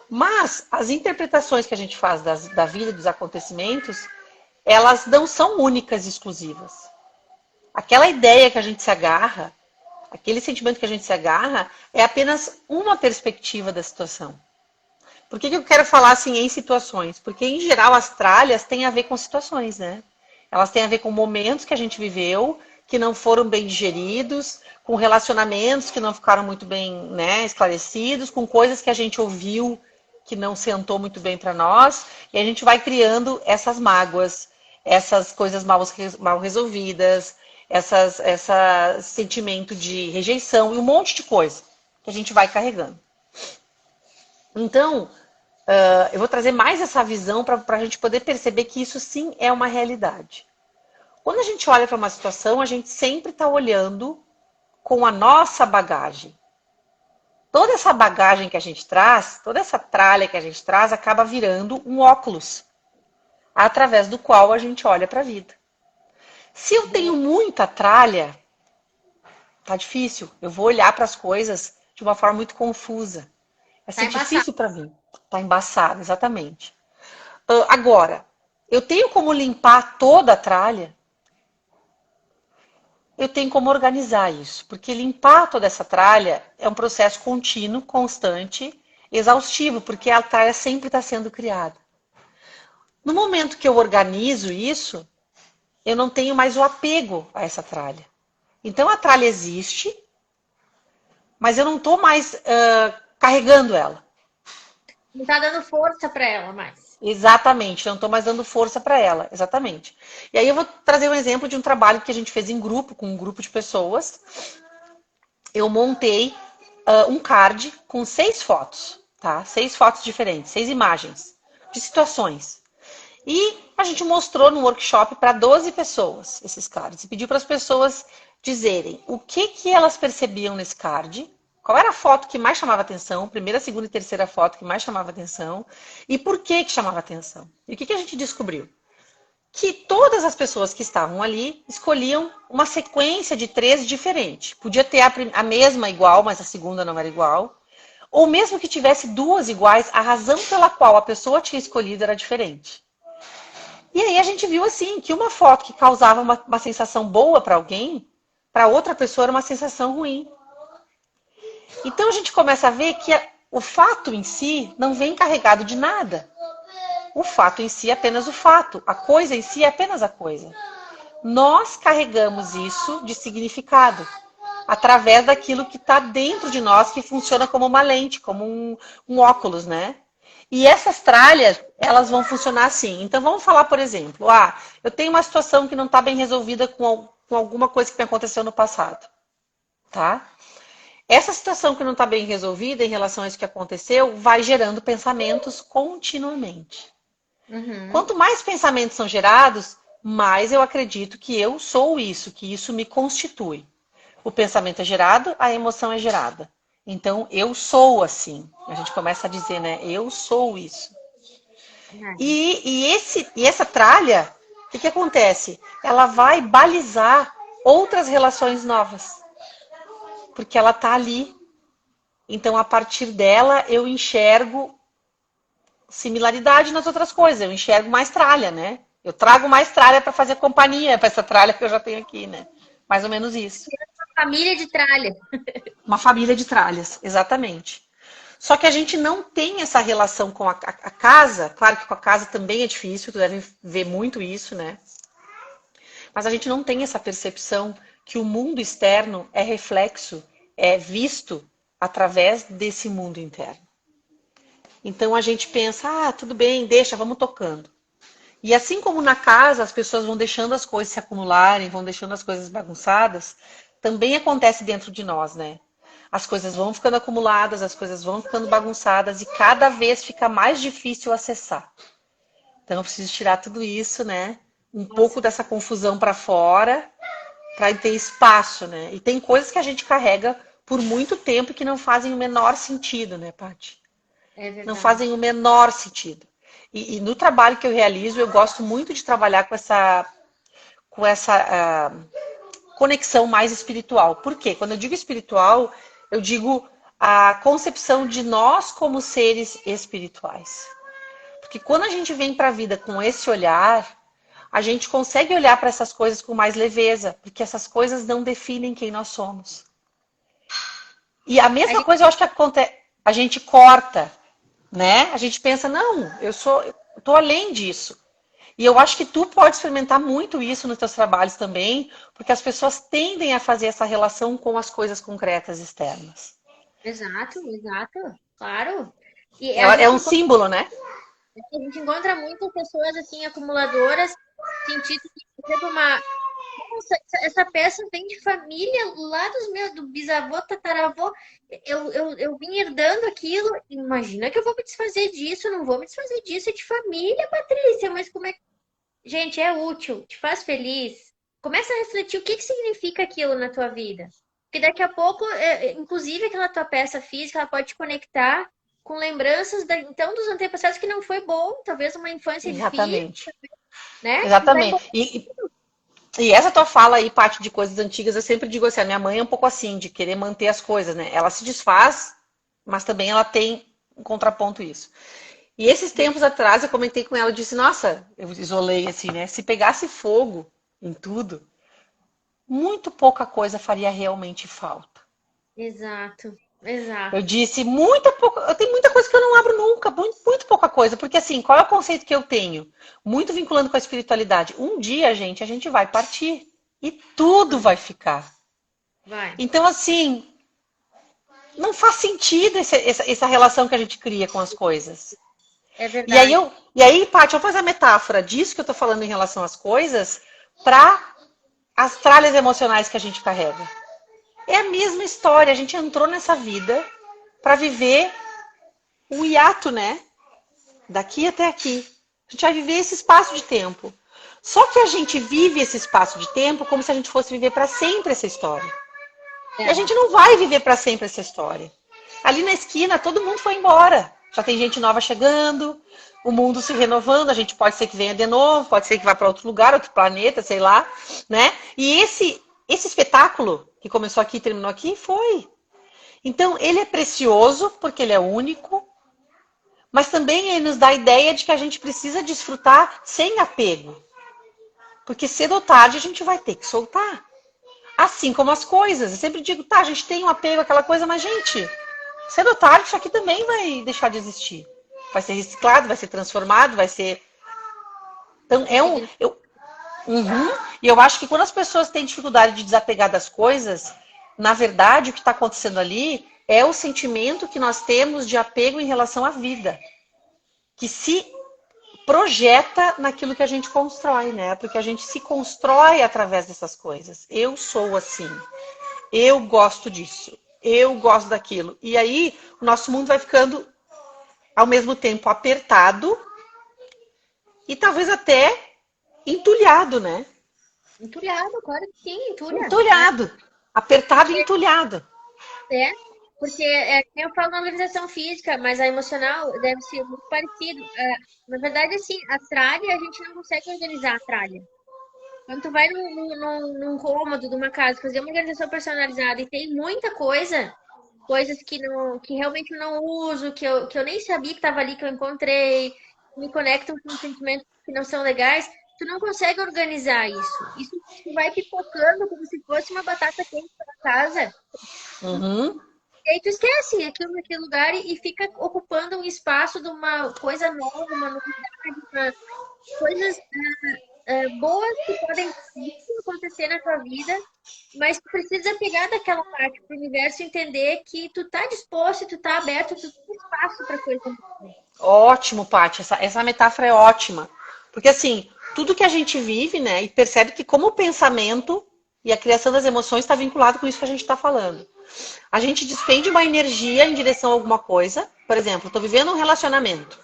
Mas as interpretações que a gente faz da vida, dos acontecimentos, elas não são únicas e exclusivas. Aquela ideia que a gente se agarra, aquele sentimento que a gente se agarra, é apenas uma perspectiva da situação. Por que eu quero falar assim em situações? Porque, em geral, as tralhas têm a ver com situações, né? Elas têm a ver com momentos que a gente viveu, que não foram bem digeridos, com relacionamentos que não ficaram muito bem, né, esclarecidos, com coisas que a gente ouviu que não sentou muito bem para nós, e a gente vai criando essas mágoas, essas coisas mal resolvidas, esse sentimento de rejeição e um monte de coisa que a gente vai carregando. Então, eu vou trazer mais essa visão para a gente poder perceber que isso sim é uma realidade. Quando a gente olha para uma situação, a gente sempre está olhando com a nossa bagagem. Toda essa bagagem que a gente traz, toda essa tralha que a gente traz, acaba virando um óculos, através do qual a gente olha para a vida. Se eu tenho muita tralha, tá difícil. Eu vou olhar para as coisas de uma forma muito confusa. Vai ser difícil para mim. Tá embaçado, exatamente. Agora, eu tenho como limpar toda a tralha? Eu tenho como organizar isso, porque limpar toda essa tralha é um processo contínuo, constante, exaustivo, porque a tralha sempre está sendo criada. No momento que eu organizo isso, eu não tenho mais o apego a essa tralha. Então a tralha existe, mas eu não estou mais carregando ela. Não está dando força para ela mais. Exatamente, eu não estou mais dando força para ela, exatamente. E aí eu vou trazer um exemplo de um trabalho que a gente fez em grupo, com um grupo de pessoas. Eu montei um card com 6 fotos, tá? 6 fotos diferentes, 6 imagens de situações. E a gente mostrou no workshop para 12 pessoas esses cards. E pediu para as pessoas dizerem o que elas percebiam nesse card. Qual era a foto que mais chamava atenção, primeira, segunda e terceira foto que mais chamava atenção, e por que chamava atenção. E o que a gente descobriu? Que todas as pessoas que estavam ali escolhiam uma sequência de 3 diferente. Podia ter a mesma igual, mas a segunda não era igual. Ou mesmo que tivesse 2 iguais, a razão pela qual a pessoa tinha escolhido era diferente. E aí a gente viu assim, que uma foto que causava uma sensação boa para alguém, para outra pessoa era uma sensação ruim. Então a gente começa a ver que o fato em si não vem carregado de nada. O fato em si é apenas o fato. A coisa em si é apenas a coisa. Nós carregamos isso de significado através daquilo que está dentro de nós, que funciona como uma lente, como um óculos, né? E essas tralhas, elas vão funcionar assim. Então vamos falar, por exemplo, eu tenho uma situação que não está bem resolvida com alguma coisa que me aconteceu no passado, tá? Essa situação que não está bem resolvida em relação a isso que aconteceu vai gerando pensamentos continuamente. Uhum. Quanto mais pensamentos são gerados, mais eu acredito que eu sou isso, que isso me constitui. O pensamento é gerado, a emoção é gerada. Então, eu sou assim. A gente começa a dizer, né? Eu sou isso. E essa tralha, o que acontece? Ela vai balizar outras relações novas. porque ela tá ali. Então, a partir dela, eu enxergo similaridade nas outras coisas. Eu enxergo mais tralha, né? Eu trago mais tralha para fazer companhia para essa tralha que eu já tenho aqui, né? Mais ou menos isso. Família de tralha. Uma família de tralhas, exatamente. Só que a gente não tem essa relação com a casa. Claro que com a casa também é difícil, tu deve ver muito isso, né? Mas a gente não tem essa percepção que o mundo externo é reflexo, é visto através desse mundo interno. Então a gente pensa, ah, tudo bem, deixa, vamos tocando. E assim como na casa as pessoas vão deixando as coisas se acumularem, vão deixando as coisas bagunçadas, também acontece dentro de nós, né? As coisas vão ficando acumuladas, as coisas vão ficando bagunçadas e cada vez fica mais difícil acessar. Então eu preciso tirar tudo isso, né? Um pouco dessa confusão para fora, para ter espaço, né? E tem coisas que a gente carrega por muito tempo que não fazem o menor sentido, né, Paty? É verdade. Não fazem o menor sentido. E no trabalho que eu realizo, eu gosto muito de trabalhar com essa conexão mais espiritual. Por quê? Quando eu digo espiritual, eu digo a concepção de nós como seres espirituais. Porque quando a gente vem para a vida com esse olhar, a gente consegue olhar para essas coisas com mais leveza, porque essas coisas não definem quem nós somos. E a mesma coisa eu acho que acontece, a gente corta, né? A gente pensa, não, eu tô além disso. E eu acho que tu pode experimentar muito isso nos teus trabalhos também, porque as pessoas tendem a fazer essa relação com as coisas concretas externas. Exato, exato. Claro. E É um símbolo, né? a gente encontra muitas pessoas assim, acumuladoras, sentindo que, por exemplo, nossa, essa peça vem de família lá do bisavô, tataravô. Eu vim herdando aquilo. Imagina que eu vou me desfazer disso, não vou me desfazer disso. É de família, Patrícia, mas como é que. Gente, é útil, te faz feliz. Começa a refletir o que significa aquilo na tua vida. Porque daqui a pouco, inclusive aquela tua peça física, ela pode te conectar com lembranças então dos antepassados que não foi bom, talvez uma infância difícil, Exatamente. né? Que vai Exatamente. E essa tua fala aí, parte de coisas antigas, eu sempre digo assim, a minha mãe é um pouco assim, de querer manter as coisas, né? Ela se desfaz, mas também ela tem um contraponto isso. E esses tempos atrás eu comentei com ela, eu disse, nossa, eu isolei assim, né? Se pegasse fogo em tudo, muito pouca coisa faria realmente falta. Exato, Eu exato. disse, muita pouca, eu tenho muita coisa que eu não abro nunca, muito pouca coisa, porque assim, qual é o conceito que eu tenho? Muito vinculando com a espiritualidade. Um dia, gente, a gente vai partir e tudo vai ficar. Vai. Então, assim, não faz sentido essa relação que a gente cria com as coisas. É E aí, verdade. Paty, eu vou fazer a metáfora disso que eu tô falando em relação às coisas para as tralhas emocionais que a gente carrega. É a mesma história, a gente entrou nessa vida para viver o hiato, né? Daqui até aqui. A gente vai viver esse espaço de tempo. Só que a gente vive esse espaço de tempo como se a gente fosse viver para sempre essa história. E a É. gente não vai viver para sempre essa história. Ali na esquina, todo mundo foi embora. Já tem gente nova chegando, o mundo se renovando. A gente pode ser que venha de novo, pode ser que vá para outro lugar, outro planeta, sei lá, né? E esse espetáculo que começou aqui e terminou aqui foi. Então, ele é precioso porque ele é único, mas também ele nos dá a ideia de que a gente precisa desfrutar sem apego. Porque cedo ou tarde a gente vai ter que soltar. Assim como as coisas. Eu sempre digo, tá, a gente tem um apego àquela coisa, mas, gente, cedo ou tarde isso aqui também vai deixar de existir. Vai ser reciclado, vai ser transformado, vai ser. Então, E eu acho que quando as pessoas têm dificuldade de desapegar das coisas, na verdade, o que está acontecendo ali é o sentimento que nós temos de apego em relação à vida. Que se projeta naquilo que a gente constrói, né? Porque a gente se constrói através dessas coisas. Eu sou assim. Eu gosto disso. Eu gosto daquilo. E aí, o nosso mundo vai ficando, ao mesmo tempo, apertado e talvez até entulhado, né? Entulhado, claro que sim, entulha. Entulhado. Apertado e entulhado. É, porque eu falo na organização física, mas a emocional deve ser muito parecido. Na verdade, assim, a tralha, a gente não consegue organizar a tralha. Quando tu vai num cômodo de uma casa fazer uma organização personalizada e tem muita coisa, coisas que realmente eu não uso, que eu nem sabia que estava ali, que eu encontrei, que me conectam com sentimentos que não são legais, tu não consegue organizar isso. Isso vai pipocando como se fosse uma batata quente pela casa. Uhum. E aí tu esquece aquilo naquele lugar e fica ocupando um espaço de uma coisa nova, uma novidade, coisas boas que podem acontecer na tua vida, mas tu precisa pegar daquela parte pro universo entender que tu tá disposto, tu tá aberto, tu tem espaço para coisa nova. Ótimo, Paty. Essa metáfora é ótima. Porque assim, tudo que a gente vive, né, e percebe que como o pensamento e a criação das emoções está vinculado com isso que a gente está falando. A gente despende uma energia em direção a alguma coisa. Por exemplo, estou vivendo um relacionamento.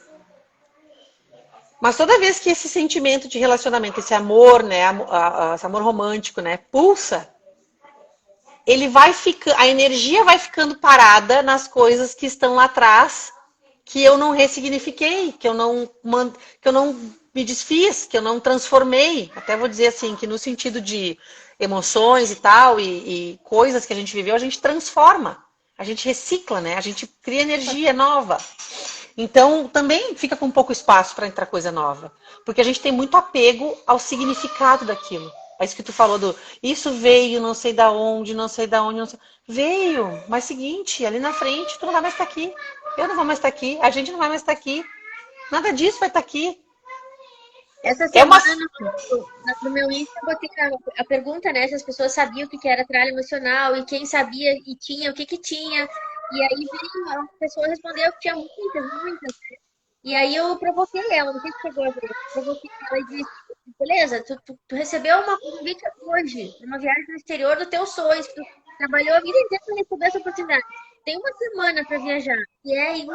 Mas toda vez que esse sentimento de relacionamento, esse amor, né, esse amor romântico, né, pulsa, ele vai ficando, a energia vai ficando parada nas coisas que estão lá atrás, que eu não ressignifiquei, que eu não me desfiz, que eu não transformei. Até vou dizer assim, que no sentido de emoções e tal, e coisas que a gente viveu, a gente transforma, a gente recicla, né? A gente cria energia nova. Então, também fica com pouco espaço para entrar coisa nova. Porque a gente tem muito apego ao significado daquilo. É isso que tu falou do isso veio, não sei da onde, não sei da onde, não sei. Veio, mas seguinte, ali na frente tu não vai mais estar aqui. Eu não vou mais estar aqui, a gente não vai mais estar aqui. Nada disso vai estar aqui. Essa É uma. semana, no meu Insta, eu botei a pergunta, né? Se as pessoas sabiam o que era tralha emocional e quem sabia e tinha, o que tinha. E aí veio, uma pessoa respondeu que tinha muitas, muitas. E aí eu provoquei ela, não sei se chegou a ver. Provoquei ela e disse, beleza, tu recebeu uma convite hoje, uma viagem no exterior dos teus sonhos, que tu trabalhou a vida inteira para receber essa oportunidade. Tem uma semana para viajar. E aí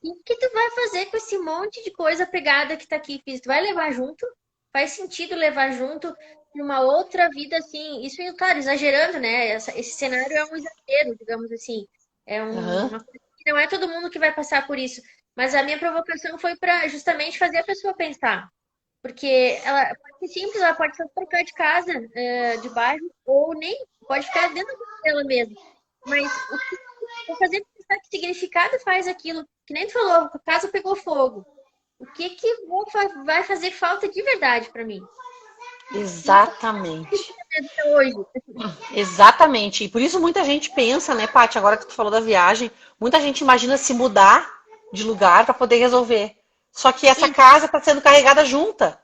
o que tu vai fazer com esse monte de coisa pegada que tá aqui, Fis? Tu vai levar junto? Faz sentido levar junto numa outra vida assim? Isso, claro, exagerando, né? Esse cenário é um exagero, digamos assim. Uhum. Uma coisa que não é todo mundo que vai passar por isso. Mas a minha provocação foi para justamente fazer a pessoa pensar. Porque ela pode ser simples, ela pode só trocar de casa, de bairro, ou nem pode ficar dentro dela mesmo. Mas o que vou fazer pensar que significado faz aquilo? Que nem tu falou, a casa pegou fogo. O vai fazer falta de verdade para mim? E Exatamente. até hoje. Exatamente. E por isso muita gente pensa, né, Paty, agora que tu falou da viagem, muita gente imagina se mudar de lugar para poder resolver. Só que essa Isso, casa está sendo carregada junta.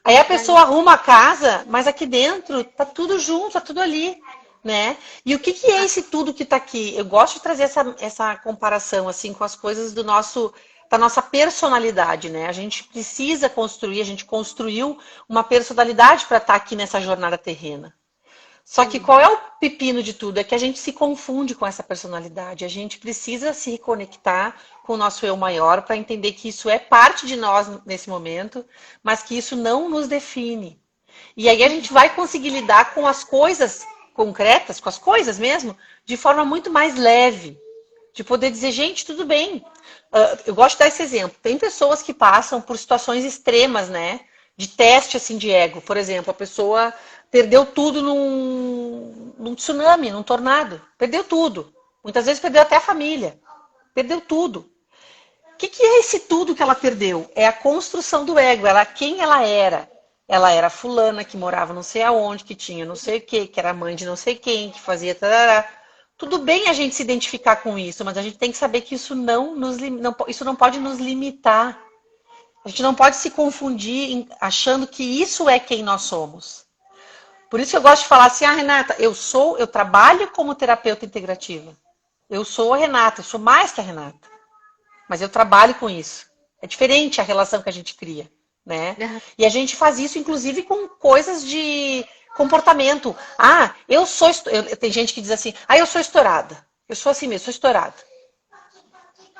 Aí a pessoa arruma a casa, mas aqui dentro tá tudo junto, tá tudo ali, né? E o que que é esse tudo que tá aqui? Eu gosto de trazer essa comparação assim com as coisas da nossa personalidade, né? A gente precisa construir, a gente construiu uma personalidade para estar aqui nessa jornada terrena. Só que qual é o pepino de tudo? É que a gente se confunde com essa personalidade. A gente precisa se reconectar com o nosso eu maior para entender que isso é parte de nós nesse momento, mas que isso não nos define. E aí a gente vai conseguir lidar com as coisas concretas, com as coisas mesmo, de forma muito mais leve. De poder dizer, gente, tudo bem. Eu gosto de dar esse exemplo. Tem pessoas que passam por situações extremas, né? De teste assim de ego. Por exemplo, a pessoa perdeu tudo num tsunami, num tornado. Perdeu tudo. Muitas vezes perdeu até a família. Perdeu tudo. O que é esse tudo que ela perdeu? É a construção do ego. Quem ela era? Ela era fulana que morava não sei aonde, que tinha não sei o quê, que era mãe de não sei quem, que fazia tarará. Tudo bem a gente se identificar com isso, mas a gente tem que saber que isso isso não pode nos limitar. A gente não pode se confundir achando que isso é quem nós somos. Por isso que eu gosto de falar assim, Renata, eu trabalho como terapeuta integrativa. Eu sou a Renata, eu sou mais que a Renata. Mas eu trabalho com isso. É diferente a relação que a gente cria, né? E a gente faz isso, inclusive, com coisas de comportamento. Tem gente que diz assim, eu sou estourada. Eu sou assim mesmo, sou estourada.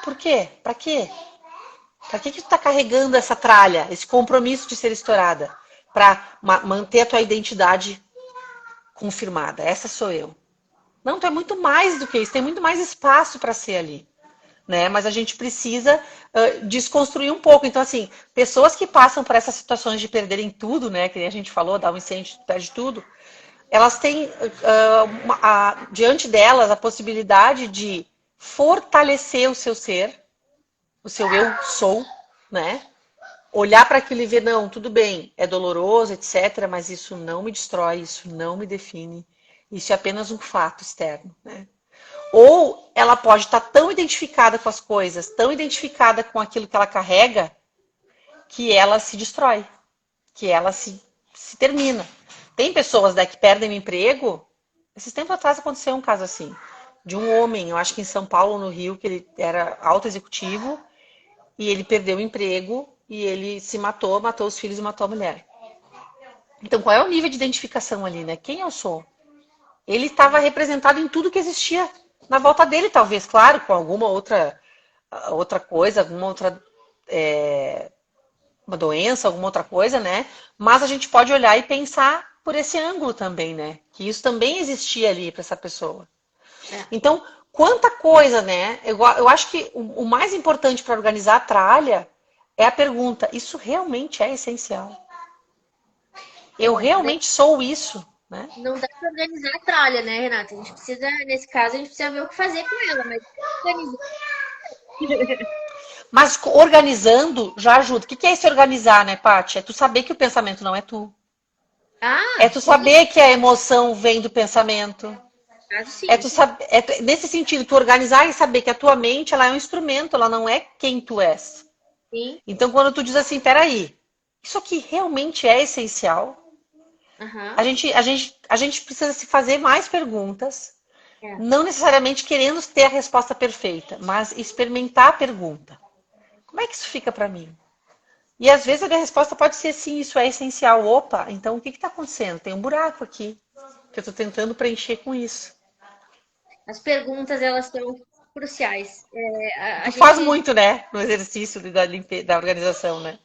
Por quê? Pra quê? Pra que tu tá carregando essa tralha, esse compromisso de ser estourada? Pra manter a tua identidade confirmada. Essa sou eu. Não, tu é muito mais do que isso. Tem muito mais espaço para ser ali. né? Mas a gente precisa desconstruir um pouco. Então, assim, pessoas que passam por essas situações de perderem tudo, né? Que a gente falou, dá um incêndio, perde tudo. Elas têm diante delas a possibilidade de fortalecer o seu ser, o seu eu sou, né? Olhar para aquilo e ver, não, tudo bem, é doloroso, etc., mas isso não me destrói, isso não me define, isso é apenas um fato externo, né? Ou ela pode estar tão identificada com as coisas, tão identificada com aquilo que ela carrega, que ela se destrói, que ela se termina. Tem pessoas, né, que perdem o emprego. Esses tempos atrás aconteceu um caso assim, de um homem, eu acho que em São Paulo, no Rio, que ele era alto executivo, e ele perdeu o emprego, e ele se matou, matou os filhos e matou a mulher. Então, qual é o nível de identificação ali, né? Quem eu sou? Ele estava representado em tudo que existia na volta dele, talvez, claro, com alguma outra coisa, alguma outra uma doença, alguma outra coisa, né? Mas a gente pode olhar e pensar por esse ângulo também, né? Que isso também existia ali para essa pessoa. Então, quanta coisa, né? Eu acho que o mais importante para organizar a tralha é a pergunta: isso realmente é essencial? Eu realmente sou isso, né? Não dá para organizar a tralha, né, Renata? A gente precisa, nesse caso, a gente precisa ver o que fazer com ela, mas organizar. Mas organizando já ajuda. O que é se organizar, né, Paty? É tu saber que o pensamento não é tu. É Ah, tu sim, saber que a emoção vem do pensamento. caso É sim. tu saber, nesse sentido, tu organizar e saber que a tua mente ela é um instrumento, ela não é quem tu és. Sim. Então, quando tu diz assim, peraí, isso aqui realmente é essencial, Aham. a gente precisa se fazer mais perguntas, É. não necessariamente querendo ter a resposta perfeita, mas experimentar a pergunta. Como é que isso fica para mim? E às vezes a resposta pode ser sim, isso é essencial. Opa, então o que está acontecendo? Tem um buraco aqui que eu estou tentando preencher com isso. As perguntas, elas são cruciais. A Tu faz gente, muito, né, no exercício da organização, né?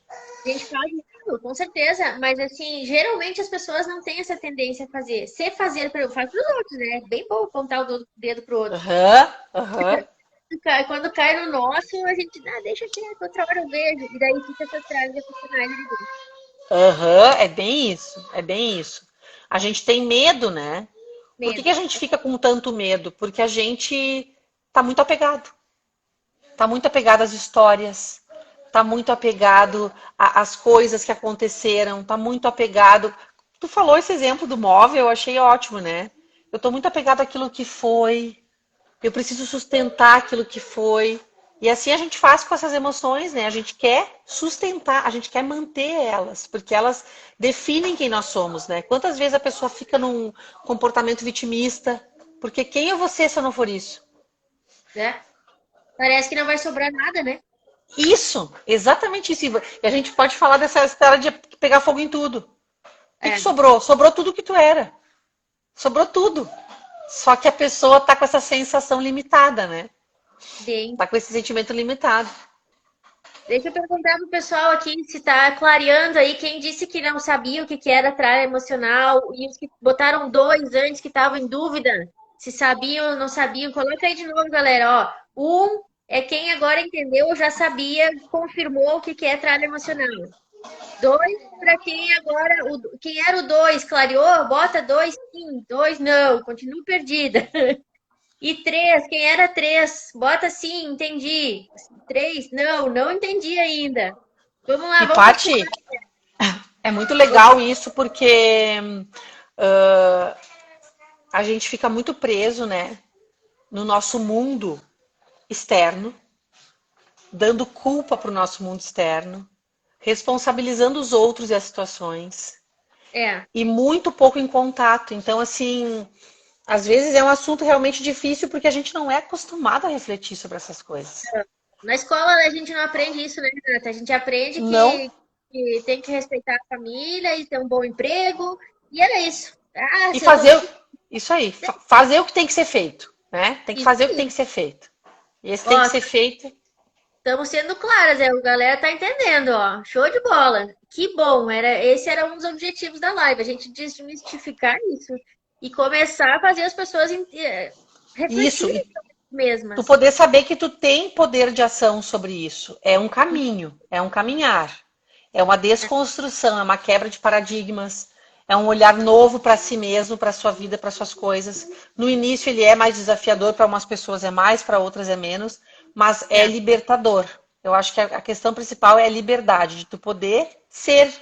a gente faz isso, com certeza, mas assim, geralmente as pessoas não têm essa tendência a fazer. Se fazer, faz para os outros, né? É bem bom apontar o dedo pro outro. Aham, aham. Quando cai no nosso, a gente, deixa quieto, outra hora eu vejo. E daí fica essa trave de personagem ali dentro. Aham, é bem isso, é bem isso. A gente tem medo, né? Por que Medo. que a gente fica com tanto medo? Porque a gente tá muito apegado. Tá muito apegado às histórias, tá muito apegado às coisas que aconteceram, tá muito apegado. Tu falou esse exemplo do móvel, eu achei ótimo, né? Eu tô muito apegado àquilo que foi, eu preciso sustentar aquilo que foi. E assim a gente faz com essas emoções, né? A gente quer sustentar, a gente quer manter elas, porque elas definem quem nós somos, né? Quantas vezes a pessoa fica num comportamento vitimista? Porque quem é você se eu não for isso? Né? Parece que não vai sobrar nada, né? Isso, exatamente isso. E a gente pode falar dessa história de pegar fogo em tudo. O que É, sobrou? Sobrou tudo que tu era. Sobrou tudo. Só que a pessoa tá com essa sensação limitada, né? bem. Tá com esse sentimento limitado. Deixa eu perguntar pro pessoal aqui se tá clareando aí quem disse que não sabia o que que era tralha emocional e os que botaram dois antes que estavam em dúvida se sabiam ou não sabiam. Coloca aí de novo, galera. Ó, um é quem agora entendeu, já sabia, confirmou o que que é tralha emocional. Dois para quem agora, quem era o dois, clareou, bota dois sim, dois não, continuo perdida. E três, quem era três? Bota sim, entendi. Três, não, não entendi ainda. Vamos lá, E vamos continuar. Paty, é muito legal isso porque uh, a gente fica muito preso, né, no nosso mundo externo, dando culpa para o nosso mundo externo, responsabilizando os outros e as situações, É, e muito pouco em contato. Então, assim, às vezes é um assunto realmente difícil porque a gente não é acostumado a refletir sobre essas coisas. na escola a gente não aprende isso, né, Renata? A gente aprende Não. que tem que respeitar a família e ter um bom emprego. E era isso. Ah, E se eu tô fazer isso aí, fazer o que tem que ser feito, né? Tem que isso fazer o que tem aí. que ser feito. E esse tem que Ó, ser feito. estamos sendo claras, o galera tá entendendo, ó. Show de bola. Que bom, esse era um dos objetivos da live, a gente desmistificar isso e começar a fazer as pessoas Isso. refletirem. Tu mesmas. poder saber que tu tem poder de ação sobre isso. É um caminho, é um caminhar. É uma desconstrução, é uma quebra de paradigmas, é um olhar novo para si mesmo, para sua vida, para suas coisas. No início ele é mais desafiador, para umas pessoas é mais, para outras é menos, mas é É, libertador. Eu acho que a questão principal é a liberdade de tu poder ser,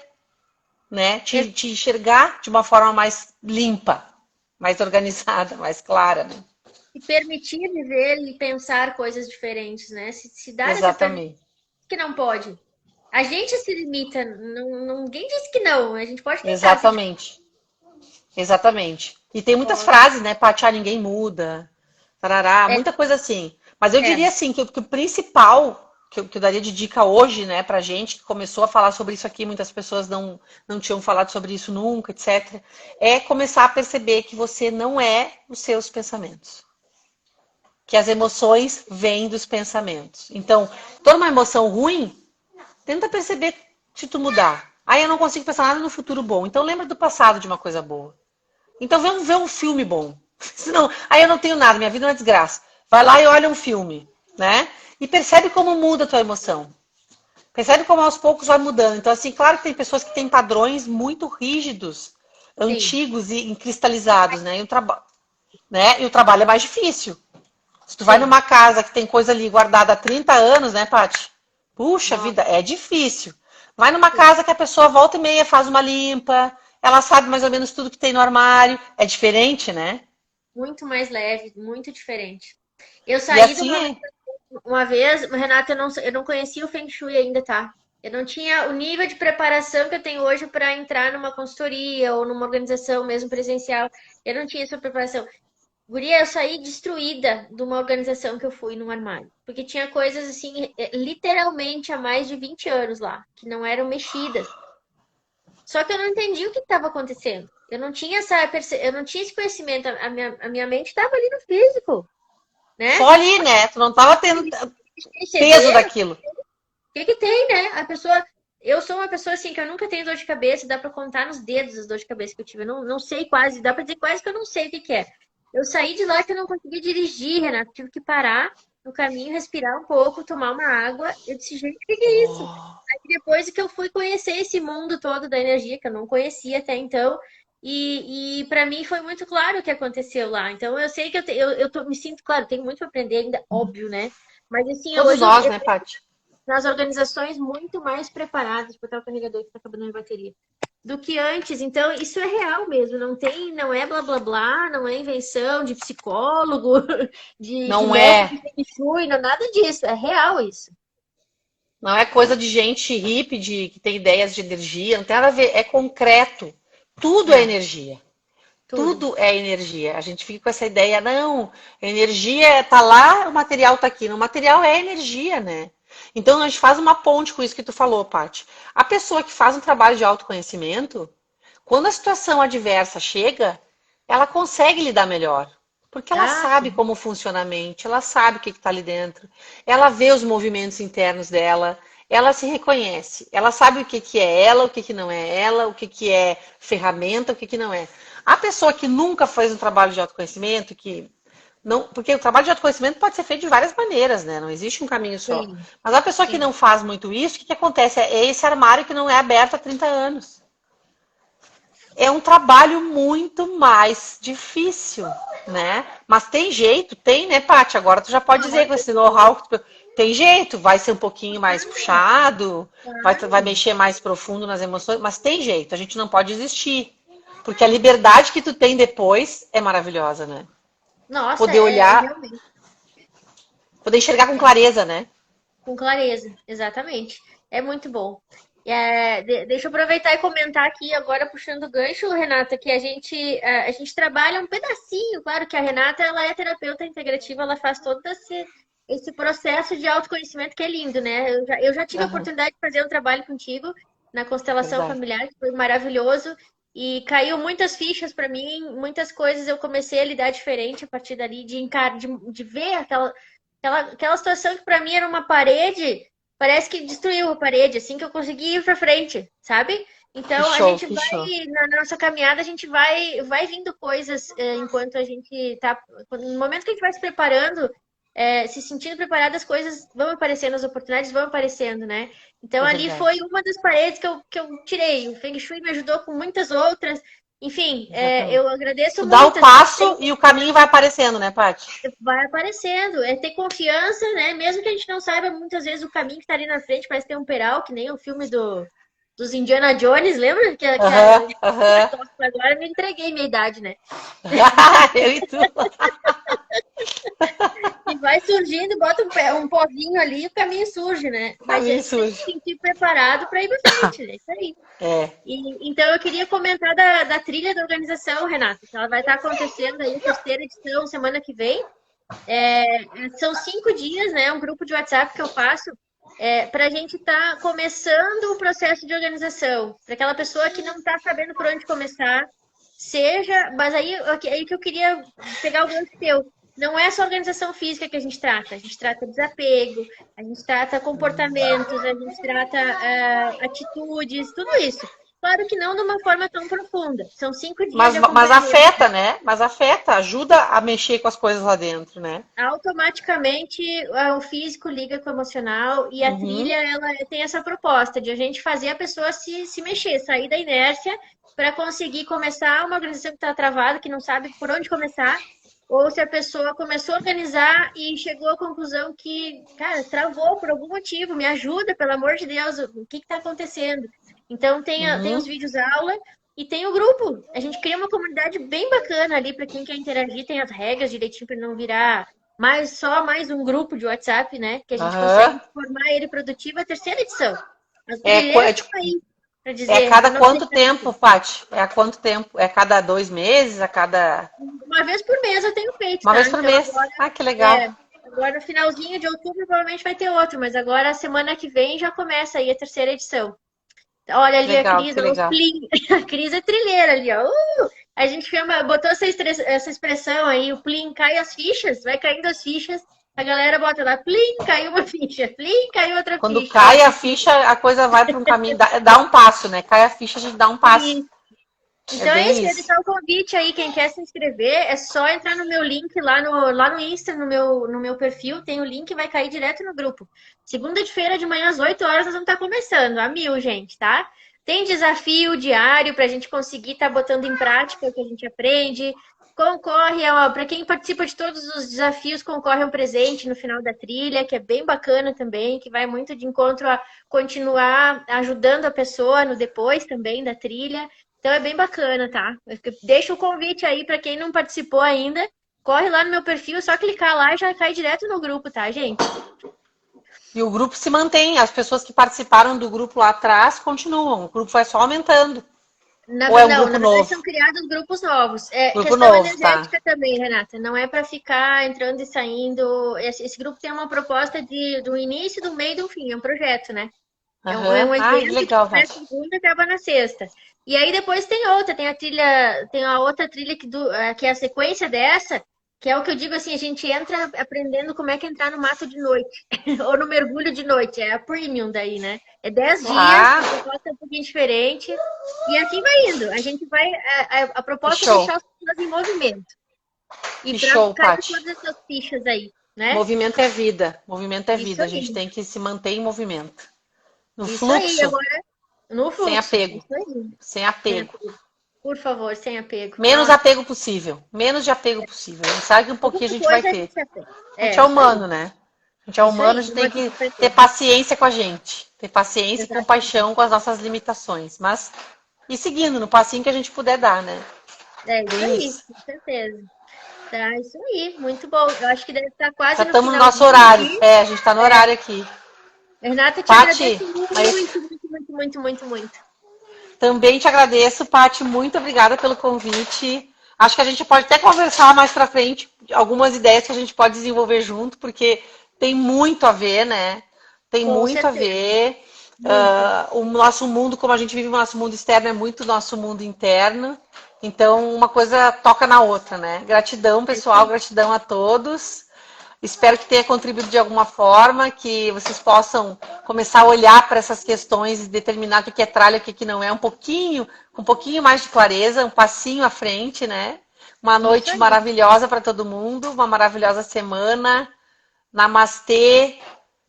né? é, Te enxergar de uma forma mais limpa, mais organizada, mais clara, né? se permitir viver e pensar coisas diferentes, né? Se dar essa permissão Exatamente. que não pode. A gente se limita, ninguém disse que não. A gente pode tentar, se a gente Exatamente. Exatamente. E tem muitas pode. frases, né? Pati, ninguém muda. Tarará, É, muita coisa assim. Mas eu é, diria assim, que o principal que eu daria de dica hoje, né, pra gente, que começou a falar sobre isso aqui, muitas pessoas não tinham falado sobre isso nunca, etc., é começar a perceber que você não é os seus pensamentos. Que as emoções vêm dos pensamentos. Então, toda uma emoção ruim, tenta perceber se tu mudar. Aí eu não consigo pensar nada no futuro bom. Então lembra do passado de uma coisa boa. Então vamos ver um filme bom. Senão, aí eu não tenho nada, minha vida é uma desgraça. Vai lá e olha um filme, né? E percebe como muda a tua emoção. Percebe como aos poucos vai mudando. Então, assim, claro que tem pessoas que têm padrões muito rígidos, sim. antigos e cristalizados, né? E o trabalho é mais difícil. Se tu vai Sim. numa casa que tem coisa ali guardada há 30 anos, né, Paty? Puxa Nossa, vida, é difícil. Vai numa sim. casa que a pessoa volta e meia faz uma limpa, ela sabe mais ou menos tudo que tem no armário. É diferente, né? Muito mais leve, muito diferente. Eu E saí de assim é. uma vez, Renata, eu não conhecia o Feng Shui ainda, tá? Eu não tinha o nível de preparação que eu tenho hoje para entrar numa consultoria ou numa organização mesmo presencial. Eu não tinha essa preparação. Guria, eu saí destruída de uma organização que eu fui no armário. Porque tinha coisas assim, literalmente há mais de 20 anos lá, que não eram mexidas. Só que eu não entendi o que estava acontecendo. Eu não tinha eu não tinha esse conhecimento. A minha mente estava ali no físico, Só né? ali, né? Tu não tava tendo peso Perceber daquilo. que tem, né? A pessoa. Eu sou uma pessoa assim que eu nunca tenho dor de cabeça, dá pra contar nos dedos as dores de cabeça que eu tive. Eu não sei quase, dá pra dizer quase que eu não sei o que que é. Eu saí de lá que eu não conseguia dirigir, Renato. Tive que parar no caminho, respirar um pouco, tomar uma água. Eu disse, gente, o que que é isso? Oh, Aí depois que eu fui conhecer esse mundo todo da energia, que eu não conhecia até então, e para mim foi muito claro o que aconteceu lá. Então eu sei que me sinto, claro, tenho muito para aprender ainda, óbvio, né? Mas assim, todos hoje nós, né, Paty? nas organizações muito mais preparadas para o carregador que está acabando a bateria do que antes. Então, isso é real mesmo. Não tem, não é blá blá blá, não é invenção de psicólogo, de Não mestre é. de Feng Shui, não é nada disso. É real isso. Não é coisa de gente hippie, que tem ideias de energia. Não tem nada a ver. É concreto. Tudo é É, energia. tudo. Tudo é energia. A gente fica com essa ideia, não, energia tá lá, o material tá aqui. No material é energia, né? Então a gente faz uma ponte com isso que tu falou, Paty. A pessoa que faz um trabalho de autoconhecimento, quando a situação adversa chega, ela consegue lidar melhor. Porque ela Ah, sabe sim. como funciona a mente, ela sabe o que está ali dentro, ela vê os movimentos internos dela, ela se reconhece, ela sabe o que é ela, o que não é ela, o que é ferramenta, o que não é. A pessoa que nunca fez um trabalho de autoconhecimento, que não, porque o trabalho de autoconhecimento pode ser feito de várias maneiras, né? Não existe um caminho só. Sim, Mas a pessoa que sim. não faz muito isso, o que acontece? É esse armário que não é aberto há 30 anos. É um trabalho muito mais difícil, né? Mas tem jeito, tem, né, Paty? Agora tu já pode dizer com esse know-how que tem jeito, vai ser um pouquinho mais puxado, vai Claro. mexer mais profundo nas emoções, mas tem jeito, a gente não pode desistir. Porque a liberdade que tu tem depois é maravilhosa, né? Nossa, Poder é olhar, realmente. poder enxergar com clareza, né? Com clareza, exatamente. É muito bom. Deixa eu aproveitar e comentar aqui agora, puxando o gancho, Renata, que a gente trabalha um pedacinho. Claro que a Renata ela é terapeuta integrativa, ela faz todo esse processo de autoconhecimento que é lindo, né? Eu já tive a Aham, oportunidade de fazer um trabalho contigo na constelação verdade. familiar, que foi maravilhoso. E caiu muitas fichas para mim, muitas coisas eu comecei a lidar diferente a partir dali, de ver aquela situação que para mim era uma parede, parece que destruiu a parede, assim que eu consegui ir para frente, sabe? Que Então a show, gente que show. vai, na nossa caminhada, a gente vai vindo coisas enquanto a gente tá. No momento que a gente vai se preparando, se sentindo preparada, as coisas vão aparecendo, as oportunidades vão aparecendo, né? Então É ali verdade. foi uma das paredes que eu tirei. O Feng Shui me ajudou com muitas outras. Enfim, Exatamente. eu agradeço Tu dá o muito, assim, passo e o caminho vai aparecendo, né, Paty? vai aparecendo, é ter confiança, né? Mesmo que a gente não saiba muitas vezes o caminho que tá ali na frente, parece ter um peral, que nem o filme dos Indiana Jones, lembra? Aham, aham. Agora me entreguei minha idade, né? Eu e tu. E vai surgindo, bota um povinho ali e o caminho surge, né? O Mas a caminho gente tem que surge. se sentir preparado para ir para frente, né? Isso aí. É. Então eu queria comentar da trilha da organização, Renata, que ela vai estar acontecendo aí, terceira edição, semana que vem. São 5 dias, né? Um grupo de WhatsApp que eu faço para a gente estar começando o processo de organização. Para aquela pessoa que não está sabendo por onde começar, seja. Mas aí que eu queria pegar o gancho teu. Não é só organização física que a gente trata desapego, a gente trata comportamentos, a gente trata atitudes, tudo isso. Claro que não de uma forma tão profunda. São 5 dias de Mas acompanhamento. afeta, né? Mas afeta, ajuda a mexer com as coisas lá dentro, né? Automaticamente o físico liga com o emocional e a Uhum. trilha ela tem essa proposta de a gente fazer a pessoa se mexer, sair da inércia para conseguir começar uma organização que está travada, que não sabe por onde começar, ou se a pessoa começou a organizar e chegou à conclusão que, cara, travou por algum motivo, me ajuda, pelo amor de Deus, o que está acontecendo? Então tem os Uhum. vídeos aula e tem o grupo. A gente cria uma comunidade bem bacana ali para quem quer interagir, tem as regras direitinho para não virar mais um grupo de WhatsApp, né? Que a gente consegue Aham. formar ele produtivo. A terceira edição. As É, trilheiras estão aí para é dizer. cada Para não quanto deixar tempo, Paty? É a quanto tempo? É cada 2 meses? A cada. uma vez por mês eu tenho feito, Uma tá? vez por Então mês. Ah, que legal. agora no finalzinho de outubro provavelmente vai ter outro, mas agora semana que vem já começa aí a terceira edição. Olha Que ali a legal, Cris, que ó, o legal. Plim. A Cris é trilheira ali, ó. A gente botou essa expressão aí, o Plim, cai as fichas, vai caindo as fichas, a galera bota lá, Plim, caiu uma ficha, Plim, caiu outra Quando ficha. cai a ficha, a coisa vai para um caminho, dá um passo, né? Cai a ficha, a gente dá um passo. É Então é isso, bem queria isso. deixar o convite aí, quem quer se inscrever, é só entrar no meu link lá no Insta, no meu perfil, tem o link, vai cair direto no grupo. Segunda-feira de manhã, às 8 horas, nós vamos estar começando, a 1000, gente, tá? Tem desafio diário para a gente conseguir estar botando em prática o que a gente aprende. Concorre, para quem participa de todos os desafios, concorre a um presente no final da trilha, que é bem bacana também, que vai muito de encontro a continuar ajudando a pessoa no depois também da trilha. Então é bem bacana, tá? Deixa o convite aí para quem não participou ainda. Corre lá no meu perfil, é só clicar lá e já cai direto no grupo, tá, gente? E o grupo se mantém, as pessoas que participaram do grupo lá atrás continuam, o grupo vai só aumentando. Ou é um Não, grupo na verdade novo? são criados grupos novos. É Grupo questão novo, tá? energética também, Renata. Não é para ficar entrando e saindo. Esse grupo tem uma proposta do início, do meio e do fim. É um projeto, né? É um Aham. Ah, que evento que legal, começa Paty. segunda e acaba na sexta. E aí depois tem outra, tem a trilha, tem a outra trilha que é a sequência dessa, que é o que eu digo assim, a gente entra aprendendo como é que entrar no mato de noite, ou no mergulho de noite, é a premium daí, né? É 10 dias, Ah, a proposta é um pouquinho diferente, e assim vai indo. A gente vai, a que proposta é show. deixar as pessoas em movimento, e Que para show, cair Paty. todas essas fichas aí, né? Movimento é vida. Movimento é Isso vida. A gente aí, tem que se manter em movimento. No isso aí, fluxo, agora no sem fluxo, apego. isso aí. Sem Sem apego. apego. Por favor, sem apego. Menos Nossa, apego possível. Menos de apego possível. A gente sabe que um pouquinho a alguma gente vai coisa a ter. gente se apega. A gente é Isso aí. humano, né? A gente é Isso humano, a aí. gente Não tem adianta que vai ter ter. paciência com a gente. Ter paciência e Exatamente. compaixão com as nossas limitações. Mas ir seguindo no passinho que a gente puder dar, né? É isso Bem aí, isso. com certeza. Tá, isso aí. Muito bom. Eu acho que deve estar Já quase no estamos no nosso finalzinho horário. aqui. É, a gente está no É, horário aqui. Renata, te Pati, agradeço mas muito, muito, muito, muito, muito, muito. também te agradeço, Pati. Muito obrigada pelo convite. Acho que a gente pode até conversar mais para frente algumas ideias que a gente pode desenvolver junto, porque tem muito a ver, né? Tem Com muito a certeza. ver. Muito. O nosso mundo, como a gente vive o nosso mundo externo, é muito nosso mundo interno. Então, uma coisa toca na outra, né? Gratidão, É isso pessoal, aí. gratidão a todos. Espero que tenha contribuído de alguma forma, que vocês possam começar a olhar para essas questões e determinar o que é tralha e o que não é, com um pouquinho mais de clareza, um passinho à frente, né? Uma Isso noite aí. maravilhosa para todo mundo, uma maravilhosa semana. Namastê.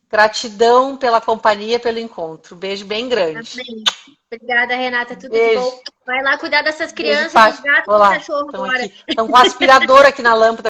Gratidão pela companhia, pelo encontro. Beijo bem grande. Amém. Obrigada, Renata. Tudo de Beijo. bom. Vai lá cuidar dessas Beijo, crianças, Paty. dos gatos e Vou do lá. cachorro Estão agora. aqui. Estão com o aspirador aqui na lâmpada.